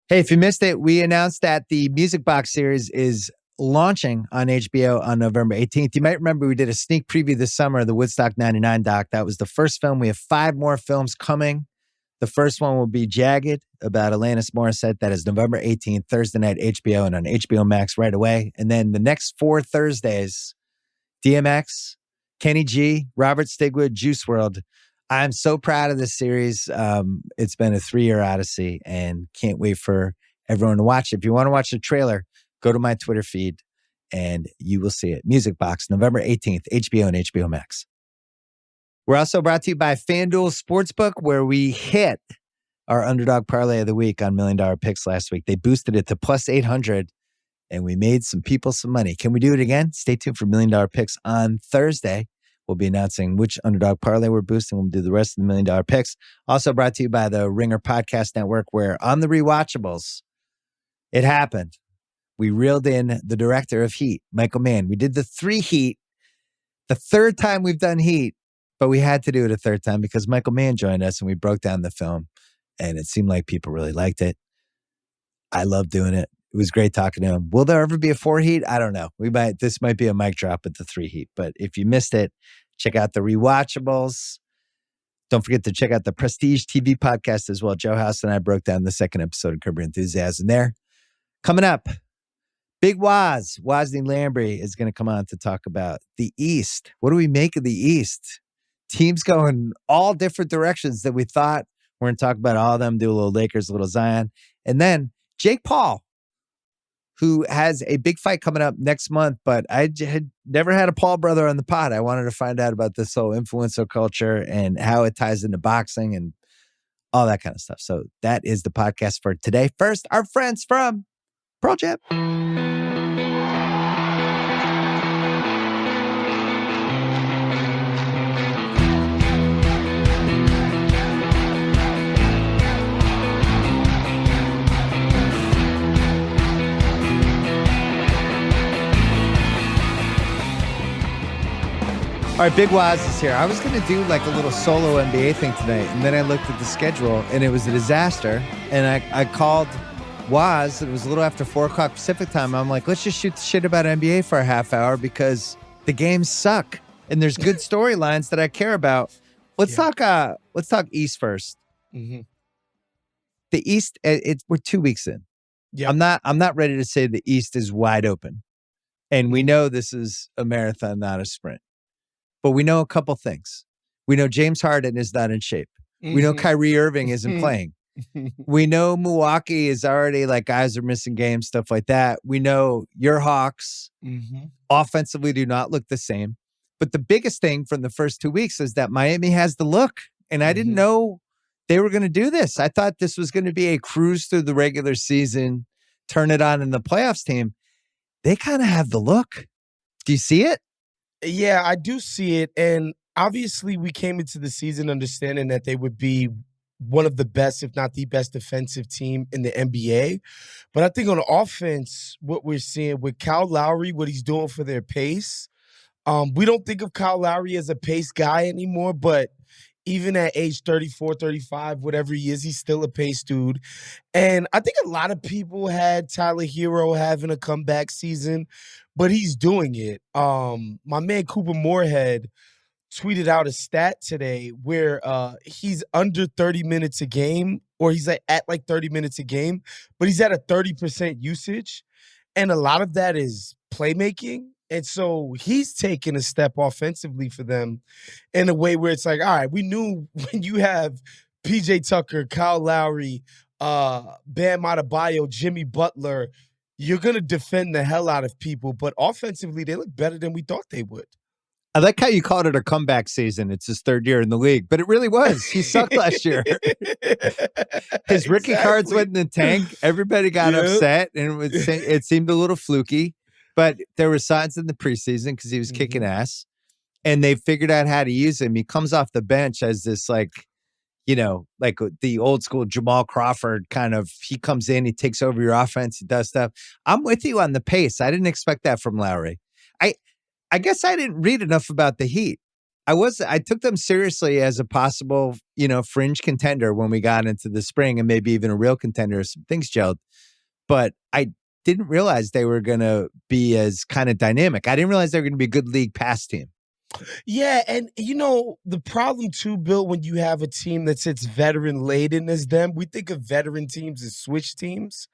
Hey, if you missed it, we announced that the Music Box series is launching on HBO on November 18th. You might remember we did a sneak preview this summer of the Woodstock 99 doc. That was the first film. We have 5 more films coming. The first one will be Jagged, about Alanis Morissette. That is November 18th, Thursday night, HBO, and on HBO Max right away. And then the next 4 Thursdays, DMX, Kenny G, Robert Stigwood, Juice WRLD. I'm so proud of this series. It's been a 3-year odyssey and can't wait for everyone to watch it. If you want to watch the trailer, go to my Twitter feed and you will see it. Music Box, November 18th, HBO and HBO Max. We're also brought to you by FanDuel Sportsbook, where we hit our underdog parlay of the week on $1 Million Picks last week. They boosted it to plus 800 and we made some people some money. Can we do it again? Stay tuned for $1 Million Picks on Thursday. We'll be announcing which underdog parlay we're boosting. We'll do the rest of the $1 Million Picks. Also brought to you by the Ringer Podcast Network, where on the rewatchables, it happened. We reeled in the director of Heat, Michael Mann. We did the 3 Heat, the 3rd time we've done Heat, but we had to do it a 3rd time because Michael Mann joined us and we broke down the film, and it seemed like people really liked it. I love doing it. It was great talking to him. Will there ever be a 4 Heat? I don't know. This might be a mic drop at the 3 Heat. But if you missed it, check out the rewatchables. Don't forget to check out the Prestige TV podcast as well. Joe House and I broke down the 2nd episode of Curb Your Enthusiasm there. Coming up, Big Wosny Lambre is going to come on to talk about the East. What do we make of the East? Teams going all different directions that we thought. We're going to talk about all of them, do a little Lakers, a little Zion. And then Jake Paul, who has a big fight coming up next month, but I had never had a Paul brother on the pod. I wanted to find out about this whole influencer culture and how it ties into boxing and all that kind of stuff. So that is the podcast for today. First, our friends from Pearl Jam. All right, Big Woz is here. I was going to do like a little solo NBA thing tonight, and then I looked at the schedule, and it was a disaster. And I called Woz. It was a little after 4 o'clock Pacific time. I'm like, let's just shoot the shit about NBA for a half hour because the games suck, and there's good storylines that I care about. Let's talk East first. Mm-hmm. The East, we're 2 weeks in. Yeah, I'm not ready to say the East is wide open, and we know this is a marathon, not a sprint. But we know a couple things. We know James Harden is not in shape. Mm-hmm. We know Kyrie Irving isn't playing. We know Milwaukee is already like guys are missing games, stuff like that. We know your Hawks offensively do not look the same. But the biggest thing from the first 2 weeks is that Miami has the look. And I didn't know they were going to do this. I thought this was going to be a cruise through the regular season, turn it on in the playoffs team. They kind of have the look. Do you see it? Yeah, I do see it. And obviously we came into the season understanding that they would be one of the best, if not the best defensive team in the NBA. But I think on offense, what we're seeing with Kyle Lowry, what he's doing for their pace, we don't think of Kyle Lowry as a pace guy anymore, but even at age 34, 35, whatever he is, he's still a pace dude. And I think a lot of people had Tyler Hero having a comeback season, but he's doing it. My man Cooper Moorhead tweeted out a stat today where he's under 30 minutes a game, or he's at like 30 minutes a game, but he's at a 30% usage. And a lot of that is playmaking. And so he's taken a step offensively for them in a way where it's like, all right, we knew when you have PJ Tucker, Kyle Lowry, Bam Adebayo, Jimmy Butler, you're going to defend the hell out of people. But offensively, they look better than we thought they would. I like how you called it a comeback season. It's his 3rd year in the league, but it really was. He sucked last year. His rookie cards went in the tank. Everybody got upset, and it seemed a little fluky. But there were signs in the preseason because he was kicking ass, and they figured out how to use him. He comes off the bench as this like the old school Jamal Crawford kind of. He comes in, he takes over your offense, he does stuff. I'm with you on the pace. I didn't expect that from Lowry. I guess I didn't read enough about the Heat. I took them seriously as a possible, fringe contender when we got into the spring, and maybe even a real contender if some things gelled. But I didn't realize they were going to be as kind of dynamic. I didn't realize they were going to be a good league pass team. Yeah, and the problem too, Bill, when you have a team that's veteran laden as them, we think of veteran teams as switch teams.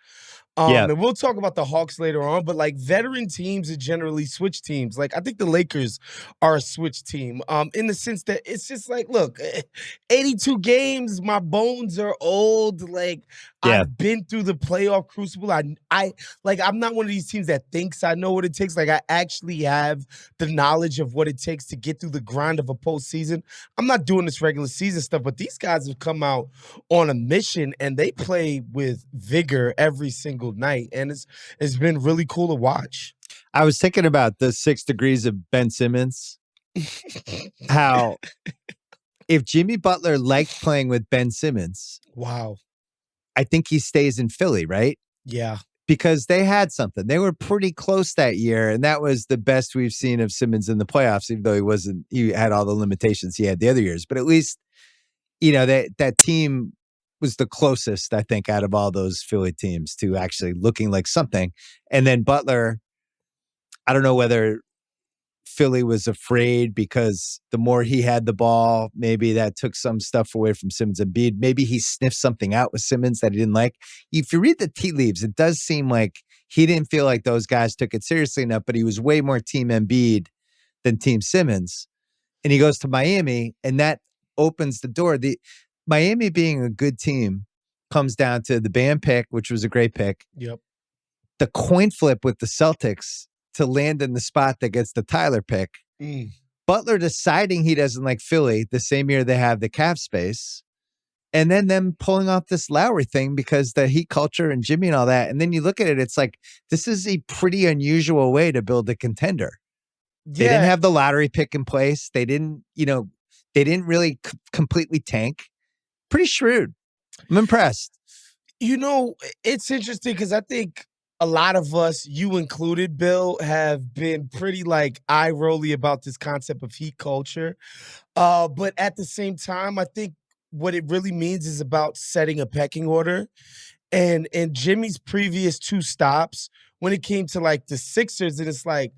Yeah. And we'll talk about the Hawks later on, but like veteran teams are generally switch teams. Like I think the Lakers are a switch team, in the sense that it's just like, look, 82 games, my bones are old. Like Yeah. I've been through the playoff crucible. I like I'm not one of these teams that thinks I know what it takes. Like I actually have the knowledge of what it takes to get through the grind of a postseason. I'm not doing this regular season stuff, but these guys have come out on a mission and they play with vigor every single night, and it's been really cool to watch. I was thinking about the 6 degrees of Ben Simmons. How if Jimmy Butler liked playing with Ben Simmons, wow, I think he stays in Philly, right? Yeah. Because they had something. They were pretty close that year, and that was the best we've seen of Simmons in the playoffs, even though he had all the limitations he had the other years. But at least, that team was the closest, I think, out of all those Philly teams to actually looking like something. And then Butler, I don't know whether Philly was afraid because the more he had the ball, maybe that took some stuff away from Simmons and Embiid. Maybe he sniffed something out with Simmons that he didn't like. If you read the tea leaves, it does seem like he didn't feel like those guys took it seriously enough, but he was way more Team Embiid than Team Simmons. And he goes to Miami, and that opens the door. The Miami being a good team comes down to the Bam pick, which was a great pick. Yep. The coin flip with the Celtics to land in the spot that gets the Tyler pick. Butler deciding he doesn't like Philly the same year they have the cap space. And then them pulling off this Lowry thing because the Heat culture and Jimmy and all that. And then you look at it, it's like, this is a pretty unusual way to build a contender. Yeah. They didn't have the lottery pick in place. They didn't, they didn't really completely tank. Pretty shrewd. I'm impressed. It's interesting because I think a lot of us, you included, Bill, have been pretty eye-rolly about this concept of Heat culture. But at the same time, I think what it really means is about setting a pecking order. And in Jimmy's previous 2 stops, when it came to the Sixers, and it's like,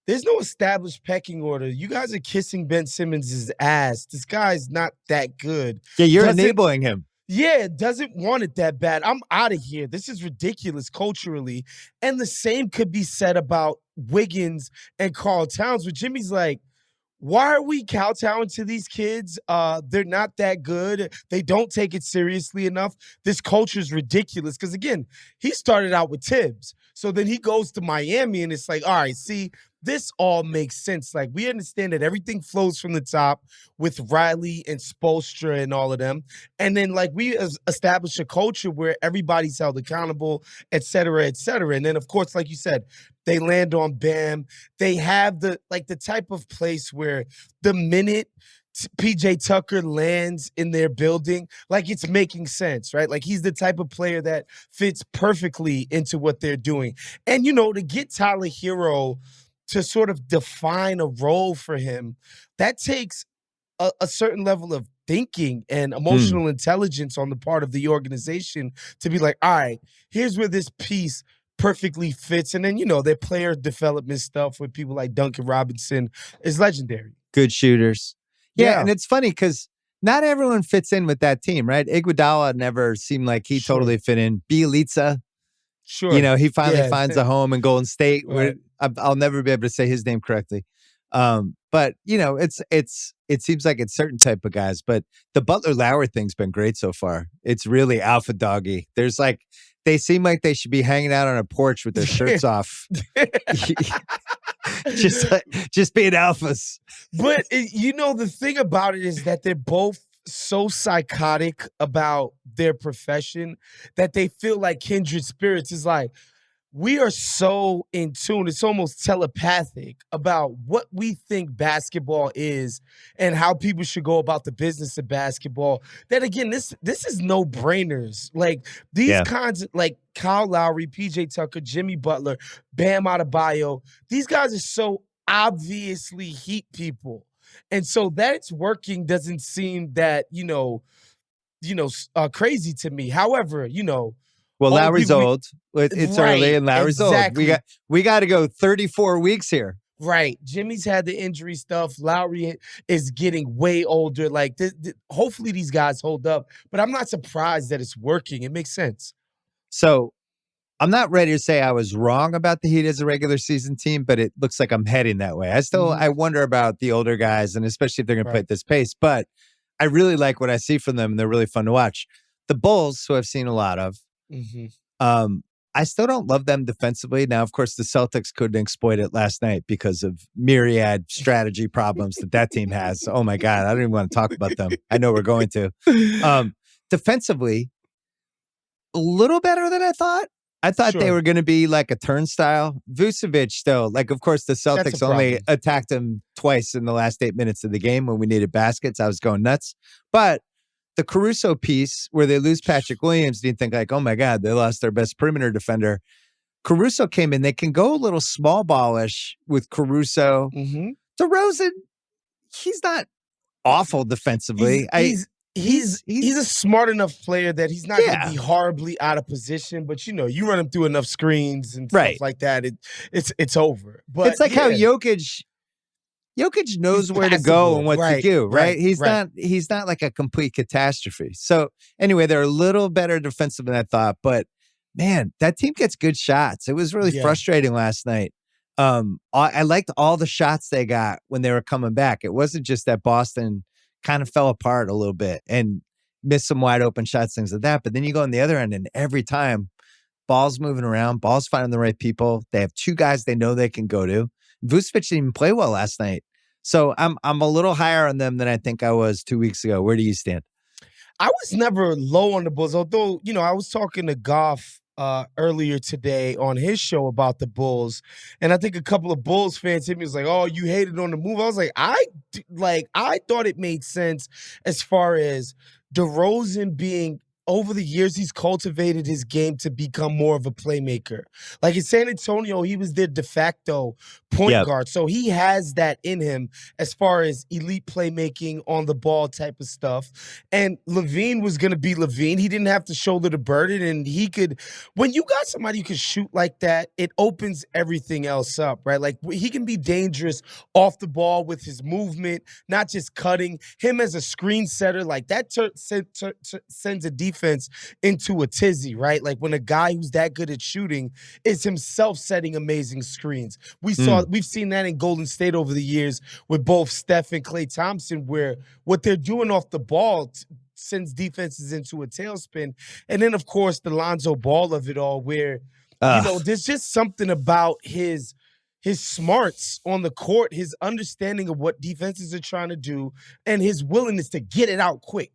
there's no established pecking order. You guys are kissing Ben Simmons' ass. This guy's not that good. Yeah, you're enabling him. Yeah, doesn't want it that bad. I'm out of here. This is ridiculous culturally. And the same could be said about Wiggins and Karl Towns, where Jimmy's like, why are we kowtowing to these kids? They're not that good. They don't take it seriously enough. This culture is ridiculous. Because, again, he started out with Tibbs. So then he goes to Miami, and it's like, all right, see, this all makes sense. Like, we understand that everything flows from the top with Riley and Spoelstra and all of them. And then, we establish a culture where everybody's held accountable, et cetera, et cetera. And then, of course, like you said, they land on Bam. They have the type of place where the minute PJ Tucker lands in their building, it's making sense, right? He's the type of player that fits perfectly into what they're doing. And, to get Tyler Hero to sort of define a role for him, that takes a certain level of thinking and emotional intelligence on the part of the organization to be like, all right, here's where this piece perfectly fits. And then, their player development stuff with people like Duncan Robinson is legendary. Good shooters. Yeah. And it's funny because not everyone fits in with that team, right? Iguodala never seemed like he totally fit in. Bielitsa, sure. He finally finds a home in Golden State. Right. I'll never be able to say his name correctly. But it seems like it's certain type of guys. But the Butler Lowry thing's been great so far. It's really alpha doggy. There's they seem like they should be hanging out on a porch with their shirts off. just being alphas. But the thing about it is that they're both so psychotic about their profession that they feel like kindred spirits. Is like, we are so in tune, it's almost telepathic about what we think basketball is and how people should go about the business of basketball. That, again, this is no-brainers. These kinds of, Kyle Lowry, PJ Tucker, Jimmy Butler, Bam Adebayo, these guys are so obviously Heat people. And so that it's working doesn't seem that, crazy to me. However, Well, all Lowry's old. It's early, right, and Lowry's old. exactly. We got to go 34 weeks here. Right. Jimmy's had the injury stuff. Lowry is getting way older. Like, hopefully these guys hold up. But I'm not surprised that it's working. It makes sense. So I'm not ready to say I was wrong about the Heat as a regular season team, but it looks like I'm heading that way. I wonder about the older guys, and especially if they're going to play at this pace. But I really like what I see from them, and they're really fun to watch. The Bulls, who I've seen a lot of, I still don't love them defensively. Now, of course, the Celtics couldn't exploit it last night because of myriad strategy problems that team has. Oh, my God. I don't even want to talk about them. I know we're going to. Defensively, a little better than I thought. I thought they were going to be like a turnstile. Vucevic, though, of course, the Celtics only attacked him twice in the last 8 minutes of the game when we needed baskets. I was going nuts. But the Caruso piece where they lose Patrick Williams, do you think oh my God, they lost their best perimeter defender? Caruso came in. They can go a little small ballish with Caruso. DeRozan, he's not awful defensively. He's a smart enough player that he's not going to be horribly out of position. But you run him through enough screens and stuff like that, it's over. But it's like how Jokic knows where to go and what to do, right? He's not like a complete catastrophe. So anyway, they're a little better defensive than I thought, but man, that team gets good shots. It was really frustrating last night. I liked all the shots they got when they were coming back. It wasn't just that Boston kind of fell apart a little bit and missed some wide open shots, things like that. But then you go on the other end, and every time, ball's moving around, ball's finding the right people. They have two guys they know they can go to. Vucevic didn't even play well last night. So I'm a little higher on them than I think I was 2 weeks ago. Where do you stand? I was never low on the Bulls, although, I was talking to Goff earlier today on his show about the Bulls, and I think a couple of Bulls fans hit me, was like, "Oh, you hated on the move." I was like, I thought it made sense as far as DeRozan being, over the years, he's cultivated his game to become more of a playmaker. Like in San Antonio, he was their de facto point guard. So he has that in him as far as elite playmaking on the ball type of stuff. And LaVine was going to be LaVine. He didn't have to shoulder the burden. And he could, when you got somebody who can shoot like that, it opens everything else up, right? Like he can be dangerous off the ball with his movement, not just cutting. Him as a screen setter, like that sends a defense into a tizzy, right? Like when a guy who's that good at shooting is himself setting amazing screens. We've seen that in Golden State over the years with both Steph and Klay Thompson, where what they're doing off the ball sends defenses into a tailspin. And then, of course, the Lonzo Ball of it all, where there's just something about his smarts on the court, his understanding of what defenses are trying to do, and his willingness to get it out quick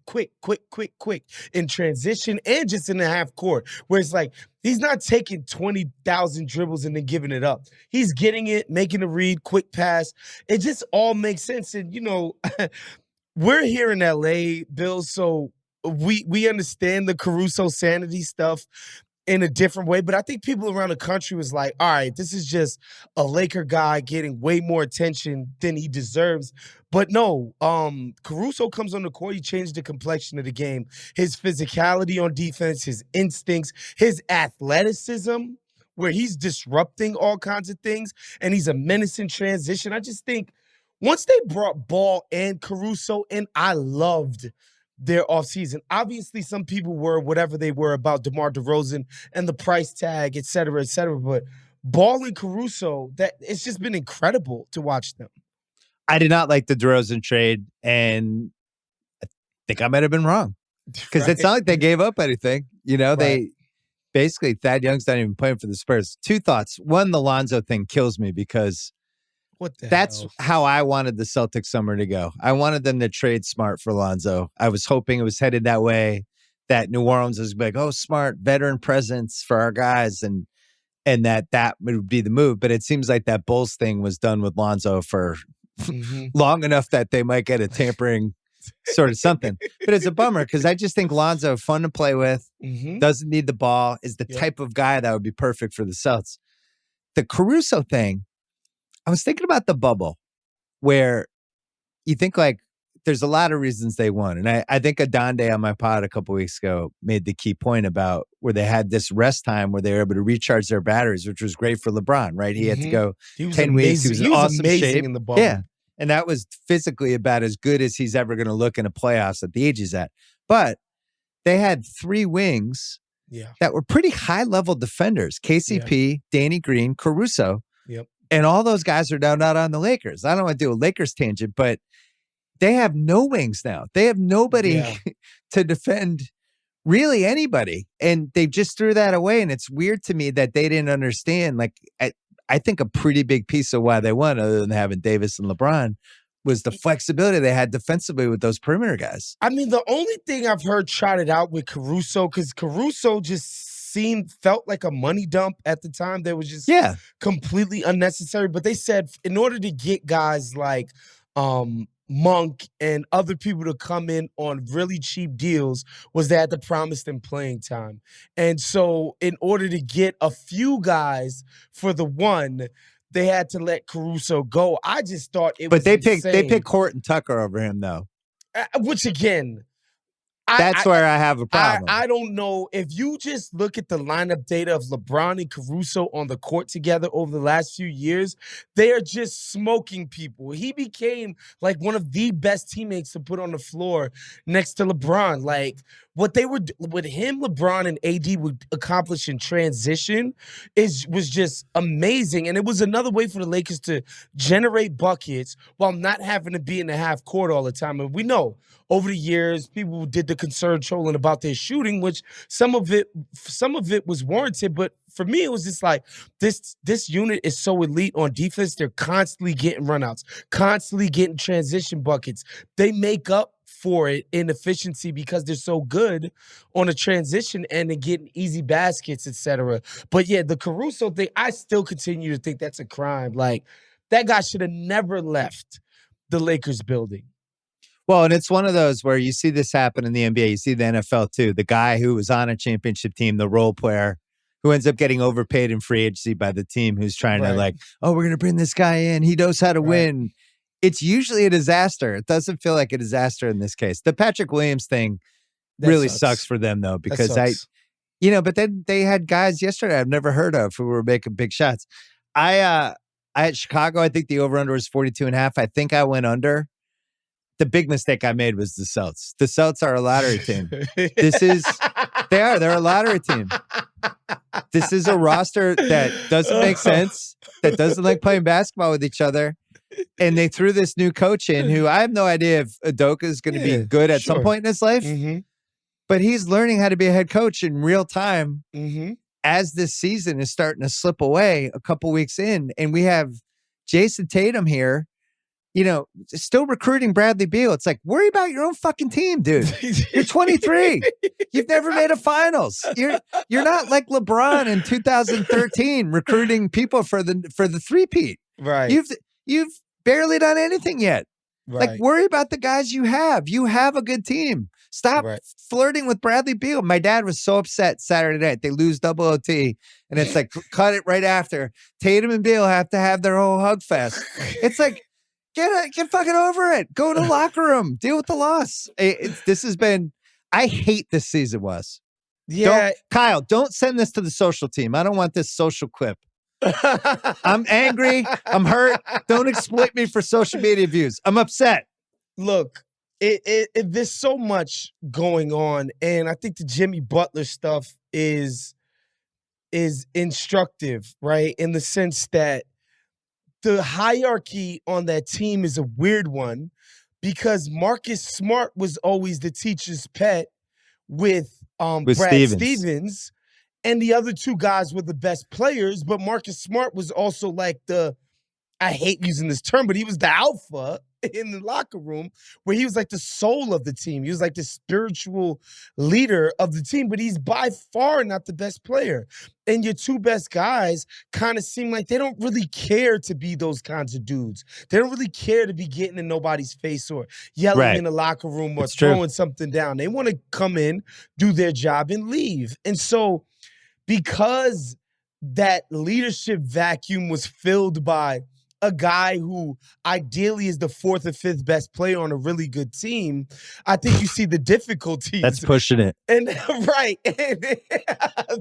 in transition and just in the half court, where it's like he's not taking 20,000 dribbles and then giving it up. He's getting it, making a read, quick pass. It just all makes sense. And, we're here in L.A., Bill, so we understand the Caruso sanity stuff in a different way. But I think people around the country was like, all right, this is just a Laker guy getting way more attention than he deserves. But no, Caruso comes on the court, he changed the complexion of the game. His physicality on defense, his instincts, his athleticism, where he's disrupting all kinds of things, and he's a menace in transition. I just think once they brought Ball and Caruso in, I loved their offseason. Obviously, some people were whatever they were about DeMar DeRozan and the price tag, et cetera, but Ball and Caruso, that it's just been incredible to watch them. I did not like the DeRozan trade, and I think I might have been wrong. Because it's not like they gave up anything. They basically, Thad Young's not even playing for the Spurs. Two thoughts. One, the Lonzo thing kills me because that's how I wanted the Celtics summer to go. I wanted them to trade Smart for Lonzo. I was hoping it was headed that way, that New Orleans was like, oh, Smart, veteran presence for our guys, and that would be the move. But it seems like that Bulls thing was done with Lonzo for long enough that they might get a tampering sort of something. But it's a bummer because I just think Lonzo, fun to play with, doesn't need the ball, is the type of guy that would be perfect for the Celtics. The Caruso thing, I was thinking about the bubble where you think like there's a lot of reasons they won. And I think Adonde on my pod a couple weeks ago made the key point about where they had this rest time where they were able to recharge their batteries, which was great for LeBron, right? He had to go 10 weeks. He was in awesome shape. In the bubble. Yeah. And that was physically about as good as he's ever going to look in a playoffs at the age he's at. But they had 3 wings that were pretty high-level defenders. KCP, Danny Green, Caruso. Yep. And all those guys are now not on the Lakers. I don't want to do a Lakers tangent, but they have no wings now. They have nobody to defend really anybody. And they just threw that away. And it's weird to me that they didn't understand. Like, I think a pretty big piece of why they won, other than having Davis and LeBron, was the flexibility they had defensively with those perimeter guys. I mean, the only thing I've heard trotted out with Caruso, because Caruso just felt like a money dump at the time. That was just completely unnecessary. But they said in order to get guys like Monk and other people to come in on really cheap deals was they had to promise them playing time. And so in order to get a few guys for the one, they had to let Caruso go. I just thought it was insane. They picked Horton Tucker over him, though. Which, again, that's where I have a problem. I don't know. If you just look at the lineup data of LeBron and Caruso on the court together over the last few years, they are just smoking people. He became like one of the best teammates to put on the floor next to LeBron. Like what they were with him, LeBron and AD would accomplish in transition was just amazing. And it was another way for the Lakers to generate buckets while not having to be in the half court all the time. And we know over the years, people did the concern trolling about their shooting, which some of it was warranted. But for me, it was just like this unit is so elite on defense. They're constantly getting runouts, constantly getting transition buckets. They make up for it in efficiency because they're so good on a transition and getting easy baskets, etc. But yeah, the Caruso thing, I still continue to think that's a crime. Like that guy should have never left the Lakers building. Well, and it's one of those where you see this happen in the NBA. You see the NFL too. The guy who was on a championship team, the role player, who ends up getting overpaid in free agency by the team who's trying to like, oh, we're going to bring this guy in. He knows how to win. It's usually a disaster. It doesn't feel like a disaster in this case. The Patrick Williams thing really sucks for them, though, because but then they had guys yesterday I've never heard of who were making big shots. I at Chicago, I think the over-under was 42.5. I think I went under. The big mistake I made was the Celtics. The Celtics are a lottery team. They're a lottery team. This is a roster that doesn't make sense, that doesn't like playing basketball with each other. And they threw this new coach in who I have no idea if Udoka is going to be good at some point in his life. But he's learning how to be a head coach in real time as this season is starting to slip away a couple weeks in. And we have Jason Tatum here, still recruiting Bradley Beal. It's like, worry about your own fucking team, dude. You're 23. You've never made a finals. You're not like LeBron in 2013 recruiting people for the three-peat. Right. You've barely done anything yet. Right. Like, worry about the guys you have. You have a good team. Stop flirting with Bradley Beal. My dad was so upset Saturday night. They lose double OT, and it's like, cut it right after. Tatum and Beal have to have their whole hug fest. It's like, get fucking over it. Go to the locker room. Deal with the loss. This has been, I hate this season, Wes. Yeah. Kyle, don't send this to the social team. I don't want this social clip. I'm angry. I'm hurt. Don't exploit me for social media views. I'm upset. Look, there's so much going on, and I think the Jimmy Butler stuff is instructive, right? In the sense that the hierarchy on that team is a weird one because Marcus Smart was always the teacher's pet with Brad Stevens. And the other two guys were the best players, but Marcus Smart was also like I hate using this term, but he was the alpha in the locker room where he was like the soul of the team. He was like the spiritual leader of the team, but he's by far not the best player. And your two best guys kind of seem like they don't really care to be those kinds of dudes. They don't really care to be getting in nobody's face or yelling in the locker room or throwing something down. They want to come in, do their job, and leave. And so because that leadership vacuum was filled by a guy who ideally is the 4th or 5th best player on a really good team, I think you see the difficulties. That's pushing it. And right.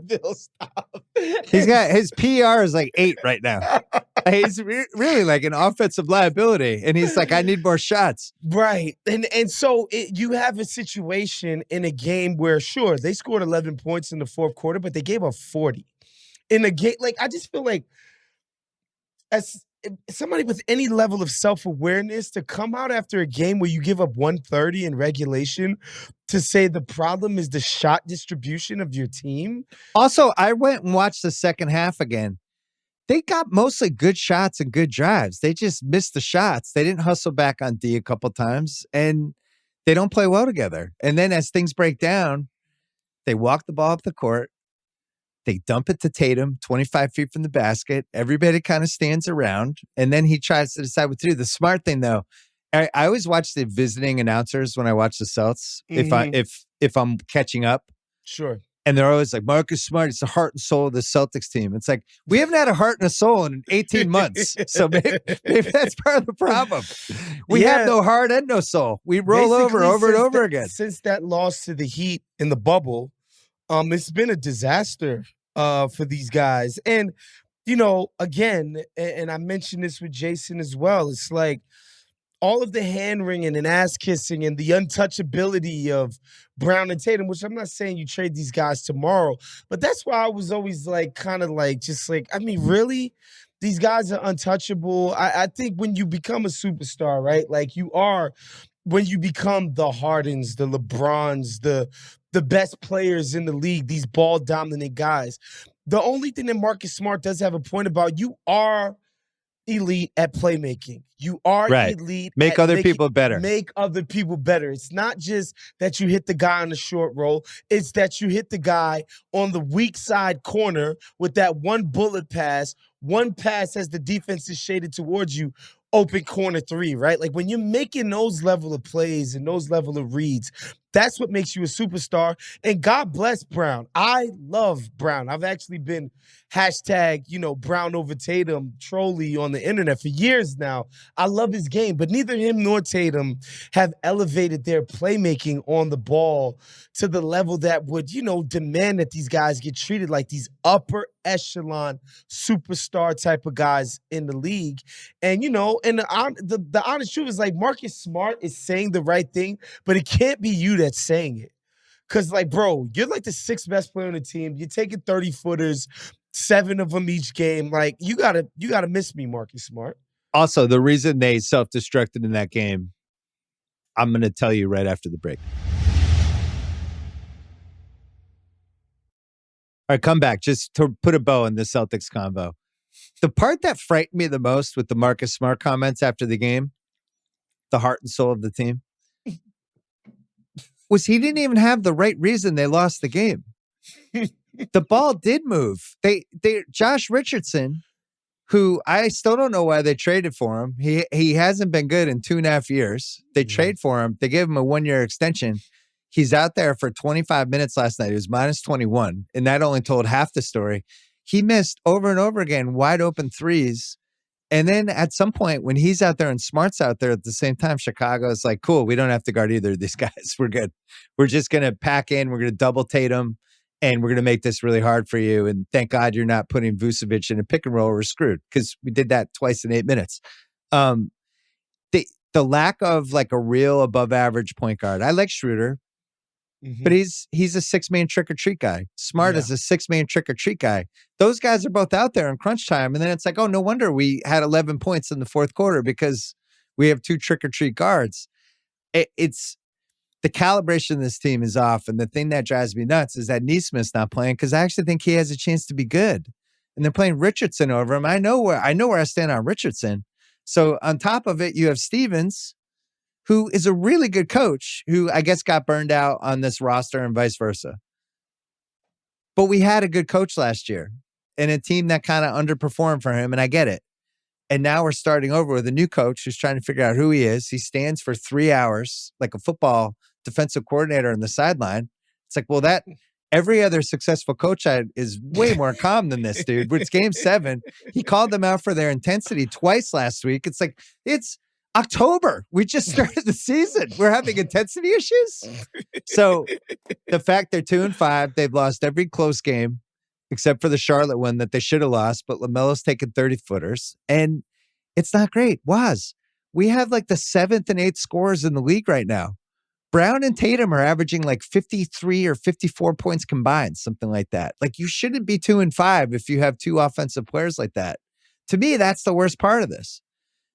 Bill, stop. He's got his PR is like 8 right now. He's really like an offensive liability. And he's like, I need more shots. Right. And so you have a situation in a game where, sure, they scored 11 points in the fourth quarter, but they gave up 40. In a game, like, I just feel like as somebody with any level of self-awareness to come out after a game where you give up 130 in regulation to say the problem is the shot distribution of your team. Also, I went and watched the second half again. They got mostly good shots and good drives. They just missed the shots. They didn't hustle back on D a couple times, and they don't play well together. And then as things break down, they walk the ball up the court. They dump it to Tatum, 25 feet from the basket. Everybody kind of stands around, and then he tries to decide what to do. The smart thing, though, I always watch the visiting announcers when I watch the Celts. If I'm catching up, sure. And they're always like, Marcus Smart, it's the heart and soul of the Celtics team. It's like, we haven't had a heart and a soul in 18 months. So maybe that's part of the problem. We have no heart and no soul. We roll over and over again. Since that loss to the Heat in the bubble, it's been a disaster for these guys. And, you know, again, and I mentioned this with Jason as well, it's like, all of the hand-wringing and ass-kissing and the untouchability of Brown and Tatum, which I'm not saying you trade these guys tomorrow, but that's why I was always like, kind of like, just like, I mean, really? These guys are untouchable. I think when you become a superstar, right, like you are, when you become the Hardens, the LeBrons, the best players in the league, these ball-dominant guys, the only thing that Marcus Smart does have a point about, you are elite at playmaking. You are elite. Make other people better. Make other people better. It's not just that you hit the guy on the short roll. It's that you hit the guy on the weak side corner with that one bullet pass. One pass as the defense is shaded towards you. Open corner 3, right? Like when you're making those level of plays and those level of reads, that's what makes you a superstar. And God bless Brown. I love Brown. I've actually been hashtag, Brown over Tatum trolley on the internet for years now. I love his game, but neither him nor Tatum have elevated their playmaking on the ball to the level that would, demand that these guys get treated like these upper echelon superstar type of guys in the league. And, the honest truth is like Marcus Smart is saying the right thing, but it can't be you that's saying it. Because, like, bro, you're like the 6th best player on the team. You're taking 30-footers, 7 of them each game. Like, you gotta miss me, Marcus Smart. Also, the reason they self-destructed in that game, I'm going to tell you right after the break. All right, come back. Just to put a bow in the Celtics convo. The part that frightened me the most with the Marcus Smart comments after the game, the heart and soul of the team, was he didn't even have the right reason they lost the game. The ball did move. Josh Richardson, who I still don't know why they traded for him. He hasn't been good in 2.5 years. They trade for him. They gave him a 1-year extension. He's out there for 25 minutes last night. He was minus 21, and that only told half the story. He missed over and over again wide open threes. And then at some point when he's out there and Smart's out there at the same time, Chicago is like, cool, we don't have to guard either of these guys. We're good. We're just going to pack in. We're going to double Tatum, and we're going to make this really hard for you. And thank God you're not putting Vucevic in a pick and roll. We're screwed because we did that twice in 8 minutes. The lack of like a real above average point guard. I like Schroeder. Mm-hmm. But he's a 6-man trick-or-treat guy. Smart is a 6-man trick-or-treat guy. Those guys are both out there in crunch time. And then it's like, oh, no wonder we had 11 points in the fourth quarter because we have 2 trick-or-treat guards. It's the calibration of this team is off. And the thing that drives me nuts is that Neesmith's not playing because I actually think he has a chance to be good. And they're playing Richardson over him. I know where I stand on Richardson. So on top of it, you have Stevens, who is a really good coach, who I guess got burned out on this roster and vice versa. But we had a good coach last year and a team that kind of underperformed for him, and I get it. And now we're starting over with a new coach who's trying to figure out who he is. He stands for 3 hours like a football defensive coordinator on the sideline. It's like, well, Every other successful coach is way more calm than this dude. It's game 7. He called them out for their intensity twice last week. It's like, it's October. We just started the season. We're having intensity issues. So the fact they're 2-5, they've lost every close game except for the Charlotte one that they should have lost, but LaMelo's taken 30-footers, and it's not great. We have like the 7th and 8th scorers in the league right now. Brown and Tatum are averaging like 53 or 54 points combined, something like that. Like, you shouldn't be 2-5 if you have 2 offensive players like that. To me, that's the worst part of this.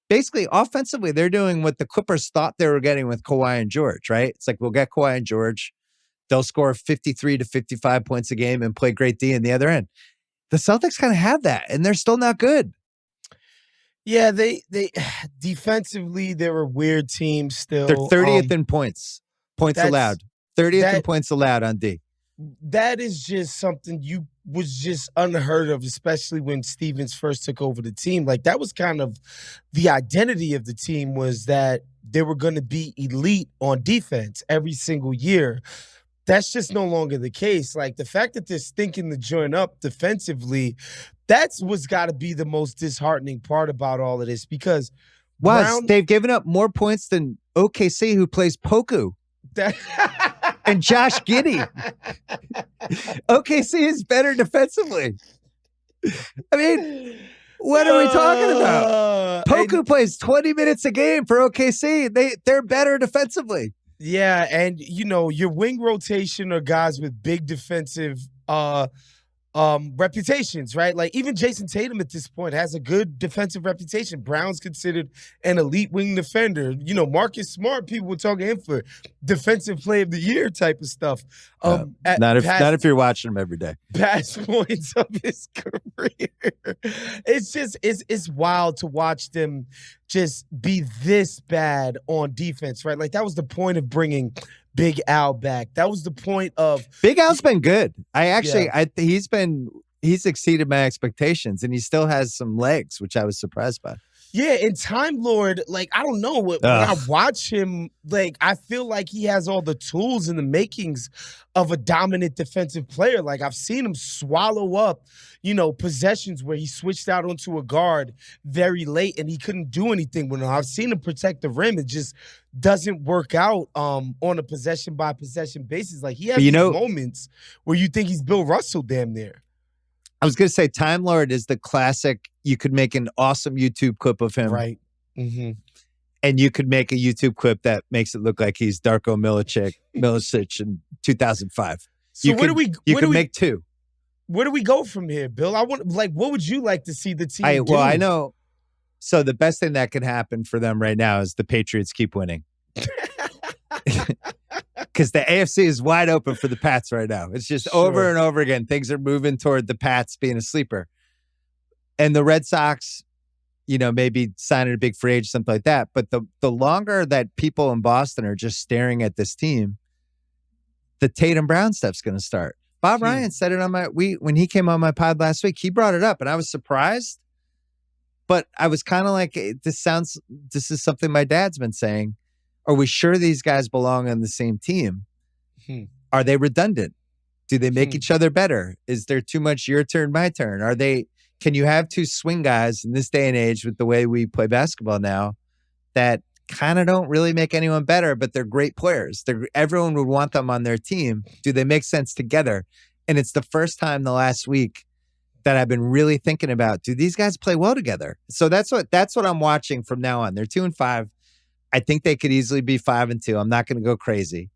Basically, offensively, they're doing what the Clippers thought they were getting with Kawhi and George, right? It's like, we'll get Kawhi and George. They'll score 53 to 55 points a game and play great D in the other end. The Celtics kind of have that, and they're still not good. Yeah, they defensively, they're a weird team still. They're 30th in points allowed. 30th in points allowed on D. That is just something was just unheard of, especially when Stevens first took over the team. Like, that was kind of the identity of the team, was that they were going to be elite on defense every single year. That's just no longer the case. Like, the fact that they're stinking the joint up defensively, that's what's got to be the most disheartening part about all of this, because they've given up more points than OKC, who plays Poku. And Josh Giddey. OKC is better defensively. I mean, what are we talking about? Poku plays 20 minutes a game for OKC. They're better defensively. Yeah, and your wing rotation are guys with big defensive reputations, right? Like, even Jason Tatum at this point has a good defensive reputation. Brown's considered an elite wing defender. Marcus Smart, people were talking him for defensive player of the year type of stuff. Not if you're watching him every day. Past points of his career. It's wild to watch them just be this bad on defense, right? Like, that was the point of bringing Big Al back. That was the point of Big Al's been good. He's exceeded my expectations, and he still has some legs, which I was surprised by. Yeah, and Time Lord, like, I don't know. When I watch him, like, I feel like he has all the tools and the makings of a dominant defensive player. Like, I've seen him swallow up, possessions where he switched out onto a guard very late and he couldn't do anything with him. I've seen him protect the rim. It just doesn't work out on a possession-by-possession basis. Like, he has these moments where you think he's Bill Russell damn near. I was going to say, Time Lord is the classic. You could make an awesome YouTube clip of him. Right. Mm-hmm. And you could make a YouTube clip that makes it look like he's Darko Milicic in 2005. So you could make 2. Where do we go from here, Bill? What would you like to see the team do? Well, I know. So the best thing that could happen for them right now is the Patriots keep winning. Because the AFC is wide open for the Pats right now. It's just over and over again. Things are moving toward the Pats being a sleeper. And the Red Sox, maybe signing a big free agent, something like that. But the longer that people in Boston are just staring at this team, the Tatum Brown stuff's going to start. Bob Ryan said it when he came on my pod last week. He brought it up, and I was surprised. But I was kind of like, this is something my dad's been saying. Are we sure these guys belong on the same team? Are they redundant? Do they make each other better? Is there too much your turn, my turn? Can you have 2 swing guys in this day and age with the way we play basketball now that kind of don't really make anyone better, but they're great players? Everyone would want them on their team. Do they make sense together? And it's the first time the last week that I've been really thinking about, do these guys play well together? So that's what I'm watching from now on. They're 2-5. I think they could easily be 5-2. I'm not going to go crazy,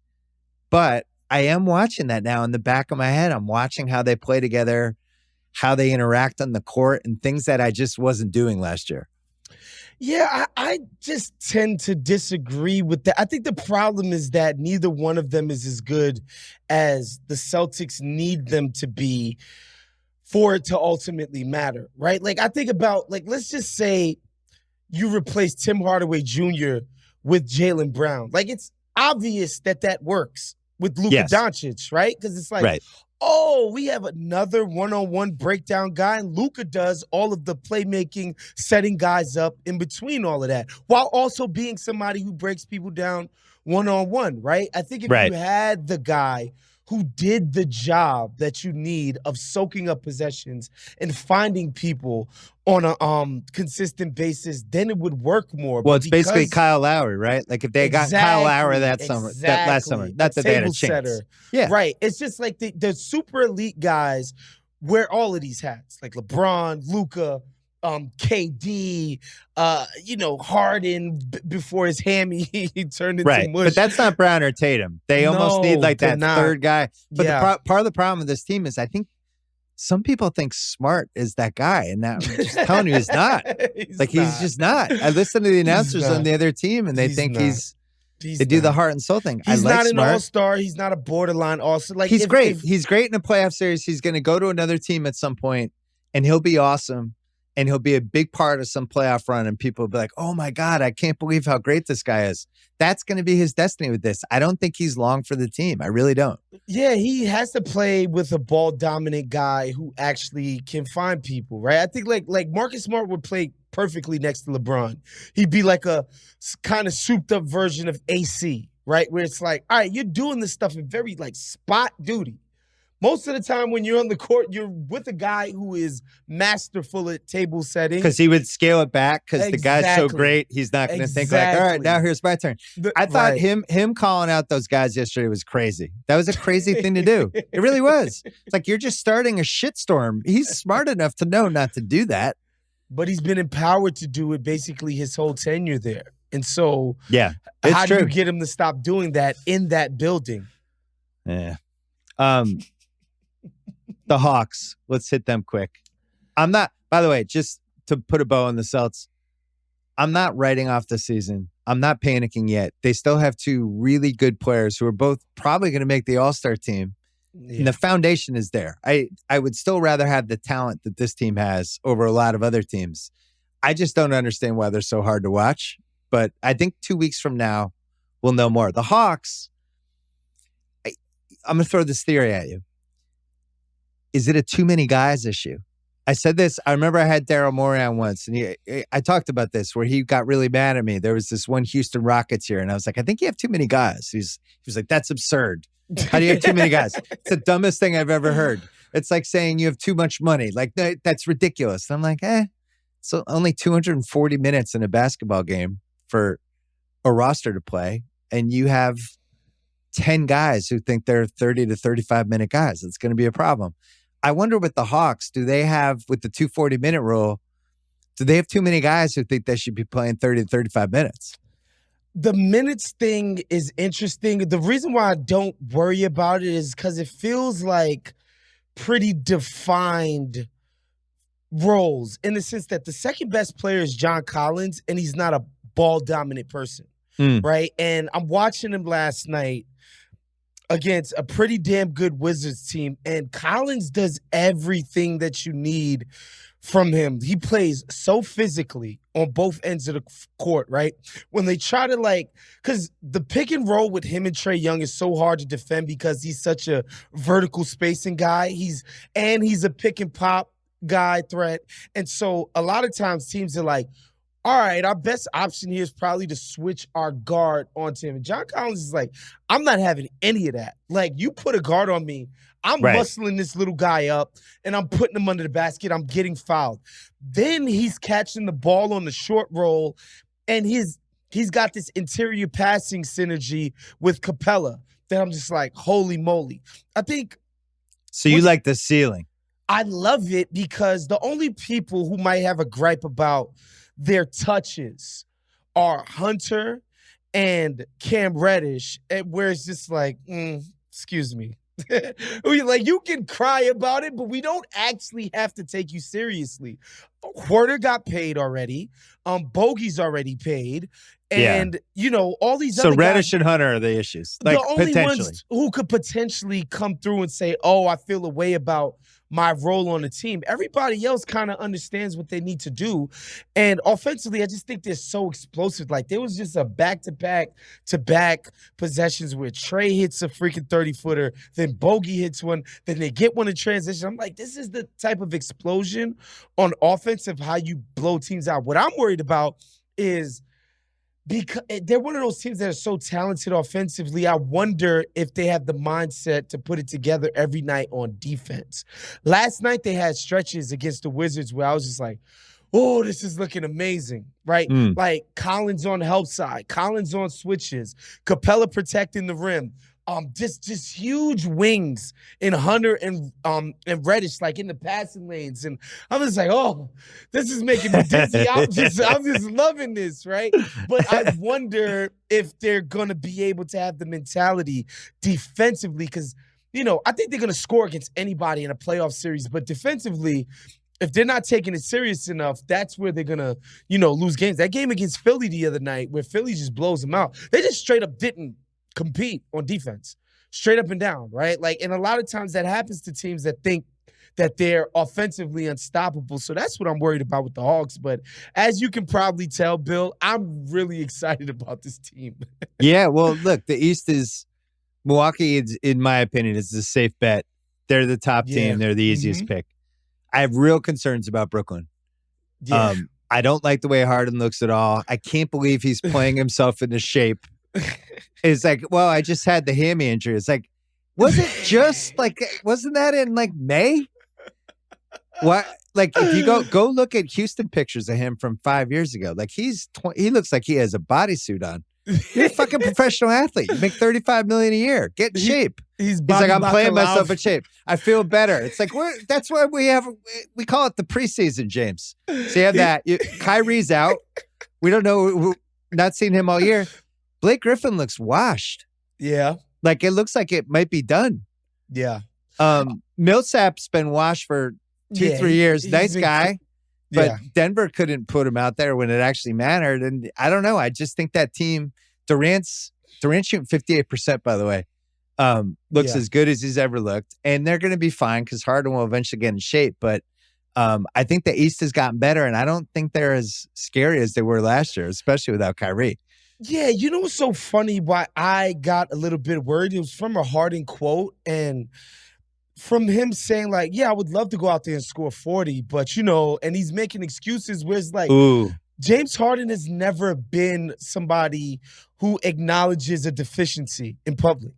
but I am watching that now in the back of my head. I'm watching how they play together, how they interact on the court, and things that I just wasn't doing last year. Yeah, I just tend to disagree with that. I think the problem is that neither one of them is as good as the Celtics need them to be for it to ultimately matter, right? Like, I think about, like, let's just say you replace Tim Hardaway Jr. with Jaylen Brown. Like, it's obvious that works with Luka Doncic, right? Because it's like, we have another one-on-one breakdown guy, and Luka does all of the playmaking, setting guys up in between all of that, while also being somebody who breaks people down one-on-one, right? I think if you had the guy who did the job that you need of soaking up possessions and finding people on a consistent basis, then it would work more. Well, But it's basically because Kyle Lowry, right? Like if they got Kyle Lowry that last summer, not that they had a chance. Yeah. Right. It's just like the super elite guys wear all of these hats, like LeBron, Luka, KD, Harden before his hammy he turned into mush. But that's not Brown or Tatum. They almost need like that third guy. But part of the problem with this team is I think some people think Smart is that guy, and I'm just telling you, he's not. He's just not. I listen to the announcers on the other team, and they think they do the heart and soul thing. He's not an all-star. He's not a borderline all-star. Like he's great. He's great in a playoff series. He's going to go to another team at some point, and he'll be awesome. And he'll be a big part of some playoff run, and people will be like, oh my God, I can't believe how great this guy is. That's going to be his destiny with this. I don't think he's long for the team. I really don't. Yeah, he has to play with a ball-dominant guy who actually can find people, right? I think like Marcus Smart would play perfectly next to LeBron. He'd be like a kind of souped-up version of AC, right? Where it's like, all right, you're doing this stuff in very like spot duty. Most of the time when you're on the court, you're with a guy who is masterful at table setting. Because he would scale it back because the guy's so great, he's not going to think like, all right, now here's my turn. I thought him calling out those guys yesterday was crazy. That was a crazy thing to do. It really was. It's like you're just starting a shitstorm. He's smart enough to know not to do that. But he's been empowered to do it basically his whole tenure there. And so how do you get him to stop doing that in that building? Yeah. The Hawks, let's hit them quick. I'm not, by the way, just to put a bow on the Celtics, I'm not writing off the season. I'm not panicking yet. They still have two really good players who are both probably going to make the All-Star team. Yeah. And the foundation is there. I would still rather have the talent that this team has over a lot of other teams. I just don't understand why they're so hard to watch. But I think 2 weeks from now, we'll know more. The Hawks, I'm going to throw this theory at you. Is it a too many guys issue? I said this. I remember I had Daryl Morey on once, and I talked about this where he got really mad at me. There was this one Houston Rockets here, and I was like, I think you have too many guys. He was like, that's absurd. How do you have too many guys? It's the dumbest thing I've ever heard. It's like saying you have too much money. Like, no, that's ridiculous. And I'm like, so only 240 minutes in a basketball game for a roster to play, and you have 10 guys who think they're 30 to 35-minute guys. It's going to be a problem. I wonder with the Hawks, do they have, with the 240-minute rule, do they have too many guys who think they should be playing 30 to 35 minutes? The minutes thing is interesting. The reason why I don't worry about it is because it feels like pretty defined roles in the sense that the second best player is John Collins, and he's not a ball-dominant person, right? And I'm watching him last night against a pretty damn good Wizards team, and Collins does everything that you need from him. He plays so physically on both ends of the court, right? When they try to because the pick and roll with him and Trae Young is so hard to defend because he's such a vertical spacing guy. He's a pick and pop guy threat. And so a lot of times teams are like, all right, our best option here is probably to switch our guard onto him. And John Collins is like, I'm not having any of that. Like, you put a guard on me, I'm muscling this little guy up, and I'm putting him under the basket. I'm getting fouled. Then he's catching the ball on the short roll, and he's got this interior passing synergy with Capella that I'm just like, holy moly. I think. So you like the ceiling? I love it because the only people who might have a gripe about their touches are Hunter and Cam Reddish, where it's just like, excuse me. Like, you can cry about it, but we don't actually have to take you seriously. Porter got paid already. Bogey's already paid. And, all these other guys. So Reddish and Hunter are the issues. Like, the only ones who could potentially come through and say, oh, I feel a way about my role on the team. Everybody else kind of understands what they need to do. And offensively, I just think they're so explosive. Like, there was just a back-to-back possessions where Trae hits a freaking 30-footer, then Bogey hits one, then they get one in transition. I'm like, this is the type of explosion on offense of how you blow teams out. What I'm worried about is Because they're one of those teams that are so talented offensively. I wonder if they have the mindset to put it together every night on defense. Last night they had stretches against the Wizards where I was just like, oh, this is looking amazing, right? Like Collins on the help side, Collins on switches, Capella protecting the rim. Just huge wings in Hunter and Reddish, like in the passing lanes, and I'm just like, oh, this is making me dizzy. I'm just loving this, right? But I wonder if they're gonna be able to have the mentality defensively, because I think they're gonna score against anybody in a playoff series, but defensively, if they're not taking it serious enough, that's where they're gonna, lose games. That game against Philly the other night, where Philly just blows them out, they just straight up didn't compete on defense, straight up and down, right? Like, and a lot of times that happens to teams that think that they're offensively unstoppable. So that's what I'm worried about with the Hawks. But as you can probably tell, Bill, I'm really excited about this team. Yeah, well, look, the East is Milwaukee, in my opinion, is a safe bet. They're the top team. They're the easiest pick. I have real concerns about Brooklyn. Yeah. I don't like the way Harden looks at all. I can't believe he's playing himself into shape. It's like, well, I just had the hammy injury. It's like, wasn't that in like May? What? Like, if you go look at Houston pictures of him from 5 years ago, like he looks like he has a bodysuit on. You're a fucking professional athlete. You make $35 million a year. Get in shape. He's like, I'm playing myself in shape. I feel better. It's like, that's why we call it the preseason, James. So you have that. Kyrie's out. We don't know. Not seen him all year. Blake Griffin looks washed. Yeah. Like, it looks like it might be done. Yeah. Millsap's been washed for 2-3 years. Nice guy. But Denver couldn't put him out there when it actually mattered. And I don't know. I just think that team, Durant's shooting 58%, by the way, looks as good as he's ever looked. And they're going to be fine because Harden will eventually get in shape. But I think the East has gotten better. And I don't think they're as scary as they were last year, especially without Kyrie. Yeah, you know what's so funny? Why I got a little bit worried? It was from a Harden quote, and from him saying like, "Yeah, I would love to go out there and score 40, but and he's making excuses where it's like, James Harden has never been somebody who acknowledges a deficiency in public.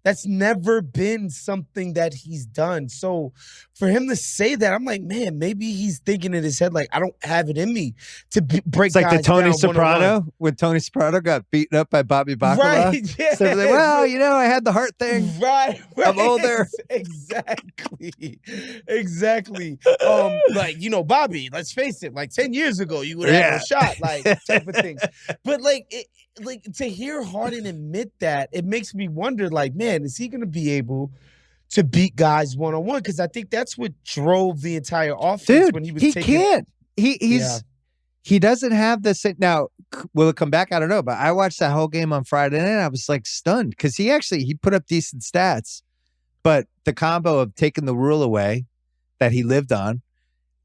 That's never been something that he's done. So for him to say that, I'm like, man, maybe he's thinking in his head, like, I don't have it in me to break guys down. It's like the Tony Soprano, when Tony Soprano got beaten up by Bobby Bacala. Right, yeah. So like, well, I had the heart thing. Right. I'm older. Exactly. Like, Bobby, let's face it, like 10 years ago, you would have a shot, like, type of thing. But like to hear Harden admit that, it makes me wonder, like, man, is he going to be able to beat guys one-on-one? Because I think that's what drove the entire offense when he was taking. Can't. He doesn't have this. Now, will it come back? I don't know. But I watched that whole game on Friday night. And I was like stunned because he put up decent stats, but the combo of taking the rule away that he lived on,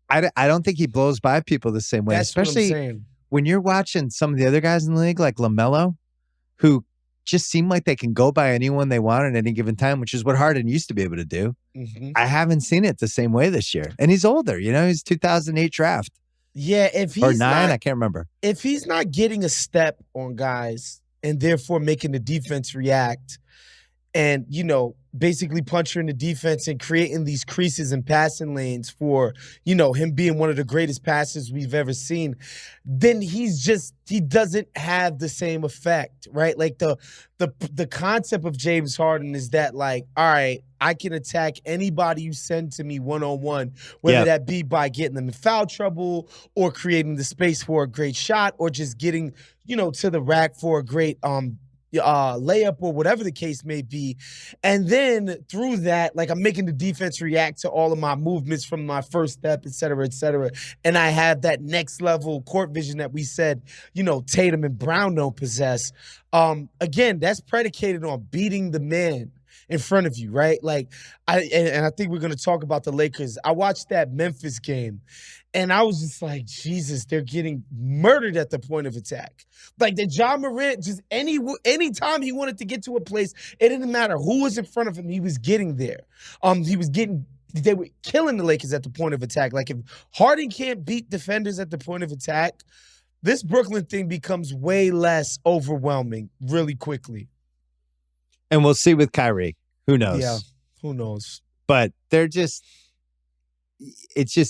I don't think he blows by people the same way. That's especially what I'm saying. When you're watching some of the other guys in the league, like LaMelo, who just seem like they can go by anyone they want at any given time, which is what Harden used to be able to do. Mm-hmm. I haven't seen it the same way this year. And he's older, he's 2008 draft. Yeah, if he's or 9, I can't remember. If he's not getting a step on guys and therefore making the defense react and, basically puncturing the defense and creating these creases and passing lanes for, him being one of the greatest passers we've ever seen, then he doesn't have the same effect, right? Like the concept of James Harden is that, like, all right, I can attack anybody you send to me one-on-one, whether that be by getting them in foul trouble or creating the space for a great shot or just getting, to the rack for a great layup or whatever the case may be. And then through that, like, I'm making the defense react to all of my movements from my first step, et cetera, et cetera. And I have that next level court vision that we said, Tatum and Brown don't possess. Again, that's predicated on beating the man in front of you, right? Like, I think we're going to talk about the Lakers. I watched that Memphis game, and I was just like, Jesus, they're getting murdered at the point of attack. Like, the John Morant, just any time he wanted to get to a place, it didn't matter who was in front of him, he was getting there. They were killing the Lakers at the point of attack. Like, if Harden can't beat defenders at the point of attack, this Brooklyn thing becomes way less overwhelming really quickly. And we'll see with Kyrie. Who knows? Yeah, who knows? But it just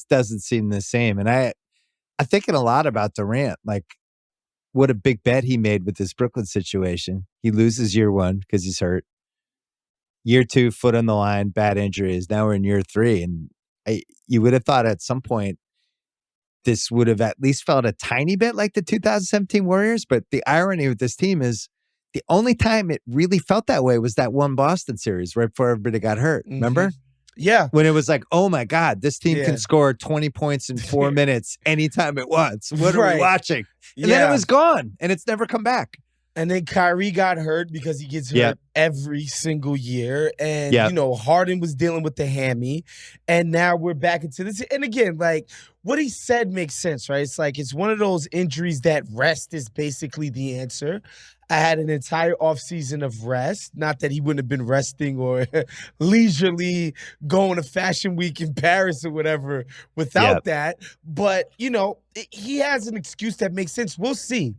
doesn't seem the same. And I'm thinking a lot about Durant. Like, what a big bet he made with this Brooklyn situation. He loses year 1 because he's hurt. Year 2, foot on the line, bad injuries. Now we're in year 3. And you would have thought at some point this would have at least felt a tiny bit like the 2017 Warriors. But the irony with this team is the only time it really felt that way was that one Boston series right before everybody got hurt. Remember? Yeah. When it was like, oh my God, this team can score 20 points in 4 minutes anytime it wants. What are we watching? And then it was gone and it's never come back. And then Kyrie got hurt because he gets hurt every single year. And, Harden was dealing with the hammy. And now we're back into this. And again, like, what he said makes sense, right? It's like, it's one of those injuries that rest is basically the answer. I had an entire offseason of rest. Not that he wouldn't have been resting or leisurely going to Fashion Week in Paris or whatever without that. But, he has an excuse that makes sense. We'll see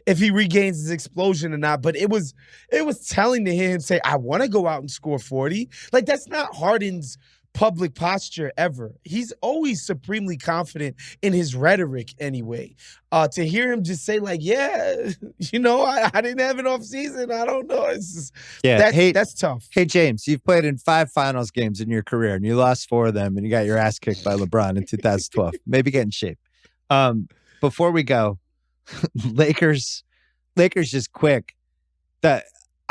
if he regains his explosion or not. But it was telling to hear him say, I want to go out and score 40. Like, that's not Harden's public posture ever. He's always supremely confident in his rhetoric anyway. To hear him just say like, I didn't have an off season. I don't know. It's just, that's tough. Hey, James, you've played in 5 finals games in your career and you lost 4 of them and you got your ass kicked by LeBron in 2012. Maybe get in shape. Before we go, Lakers just quick.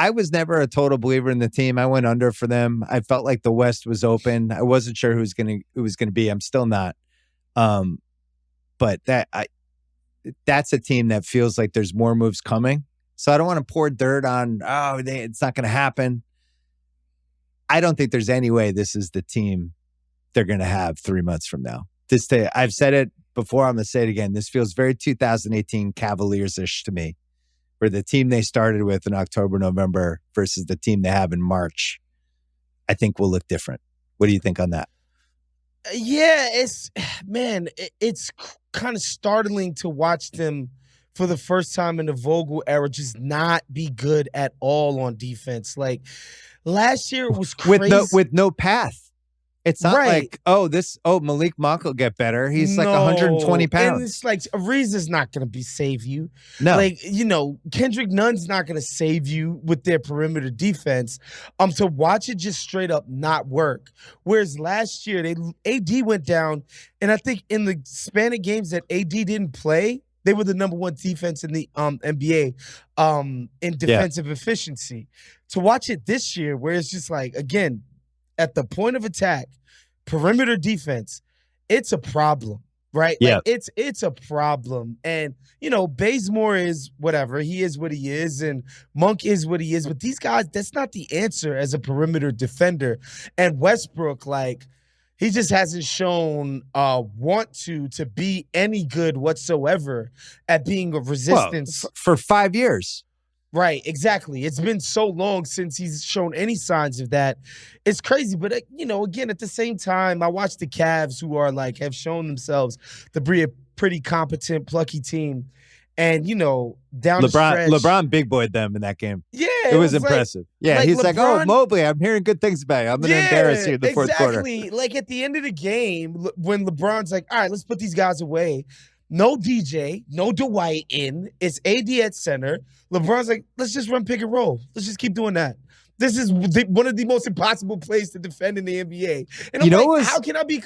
I was never a total believer in the team. I went under for them. I felt like the West was open. I wasn't sure who it was gonna be. I'm still not. But that's a team that feels like there's more moves coming. So I don't want to pour dirt on. It's not going to happen. I don't think there's any way this is the team they're going to have 3 months from now. I've said it before. I'm going to say it again. This feels very 2018 Cavaliers-ish to me. For the team they started with in October, November versus the team they have in March, I think will look different. What do you think on that? Yeah, it's kind of startling to watch them for the first time in the Vogel era just not be good at all on defense. Like last year it was crazy. With no path. It's not like, Malik Monk will get better. He's like 120 pounds. And it's like, Ariza's not going to save you. No. Like, Kendrick Nunn's not going to save you with their perimeter defense. To watch it just straight up not work. Whereas last year, AD went down, and I think in the span of games that AD didn't play, they were the number 1 defense in the NBA in defensive efficiency. To watch it this year, where it's just like, again, at the point of attack, perimeter defense, it's a problem, right? Yeah. Like it's a problem. And, Bazemore is whatever. He is what he is, and Monk is what he is. But these guys, that's not the answer as a perimeter defender. And Westbrook, he just hasn't shown want to be any good whatsoever at being a resistance. Well, for 5 years. Right, exactly. It's been so long since he's shown any signs of that. It's crazy, but again, at the same time, I watch the Cavs who are have shown themselves to be a pretty competent, plucky team, and down the stretch, LeBron big boyed them in that game. Yeah, it was impressive. He's LeBron, Mobley, I'm hearing good things about you. I'm going to embarrass you in the fourth quarter. Like at the end of the game, when LeBron's like, all right, let's put these guys away. No DJ, no Dwight in. It's AD at center. LeBron's like, let's just run pick and roll. Let's just keep doing that. This is one of the most impossible plays to defend in the NBA. And I'm how can I be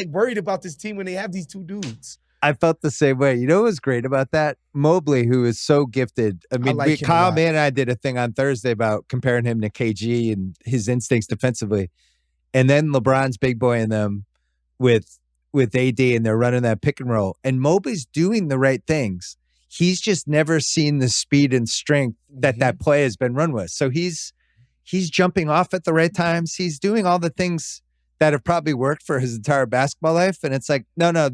worried about this team when they have these 2 dudes? I felt the same way. You know what was great about that? Mobley, who is so gifted. I mean, Kyle Mann and I did a thing on Thursday about comparing him to KG and his instincts defensively. And then LeBron's big boy in them with AD, and they're running that pick and roll. And Mobley's doing the right things. He's just never seen the speed and strength that play has been run with. So he's jumping off at the right times. He's doing all the things that have probably worked for his entire basketball life. And it's like, no,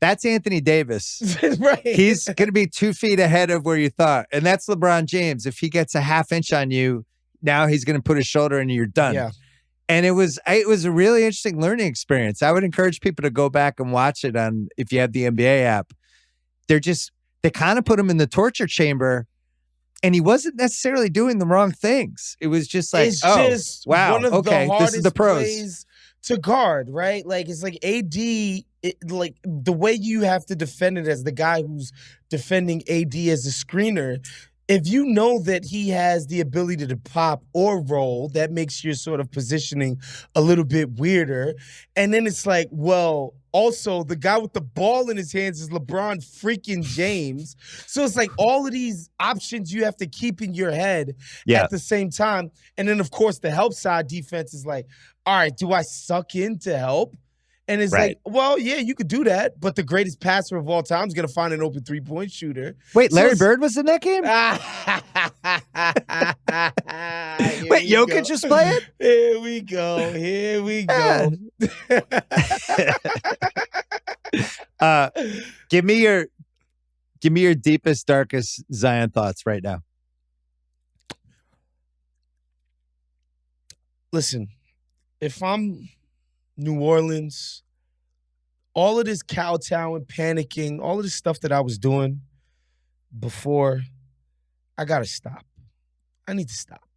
that's Anthony Davis. Right. He's going to be 2 feet ahead of where you thought. And that's LeBron James. If he gets a half inch on you, now he's going to put his shoulder and you're done. Yeah. And it was a really interesting learning experience. I would encourage people to go back and watch it if you have the NBA app. They they kind of put him in the torture chamber, and he wasn't necessarily doing the wrong things. It was just like, it's just wow, one of the okay, hardest this is the pros. plays to guard, right? Like, it's like AD, like the way you have to defend it as the guy who's defending AD as a screener. If you know that he has the ability to pop or roll, that makes your sort of positioning a little bit weirder. And then it's like, well, also the guy with the ball in his hands is LeBron freaking James. So it's like all of these options you have to keep in your head at the same time. And then, of course, the help side defense is like, all right, do I suck in to help? And it's like, well, yeah, you could do that, but the greatest passer of all time is going to find an open three-point shooter. Wait, Larry Bird was in that game? Wait, Jokic just playing? Here we go. Here we go. Give me your deepest, darkest Zion thoughts right now. Listen, if I'm New Orleans, all of this kowtowing, panicking, all of this stuff that I was doing before, I got to stop. I need to stop.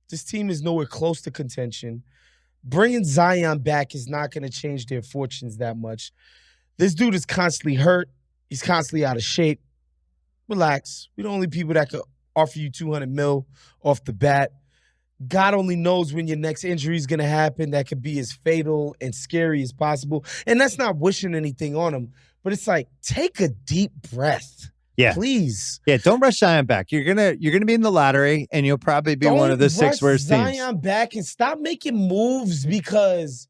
This team is nowhere close to contention. Bringing Zion back is not going to change their fortunes that much. This dude is constantly hurt. He's constantly out of shape. Relax. We're the only people that could offer you $200 million off the bat. God only knows when your next injury is going to happen that could be as fatal and scary as possible. And that's not wishing anything on him, but it's like, take a deep breath. Yeah. Please. Yeah, don't rush Zion back. You're gonna be in the lottery, and you'll probably be one of the 6 worst teams. Zion back and stop making moves because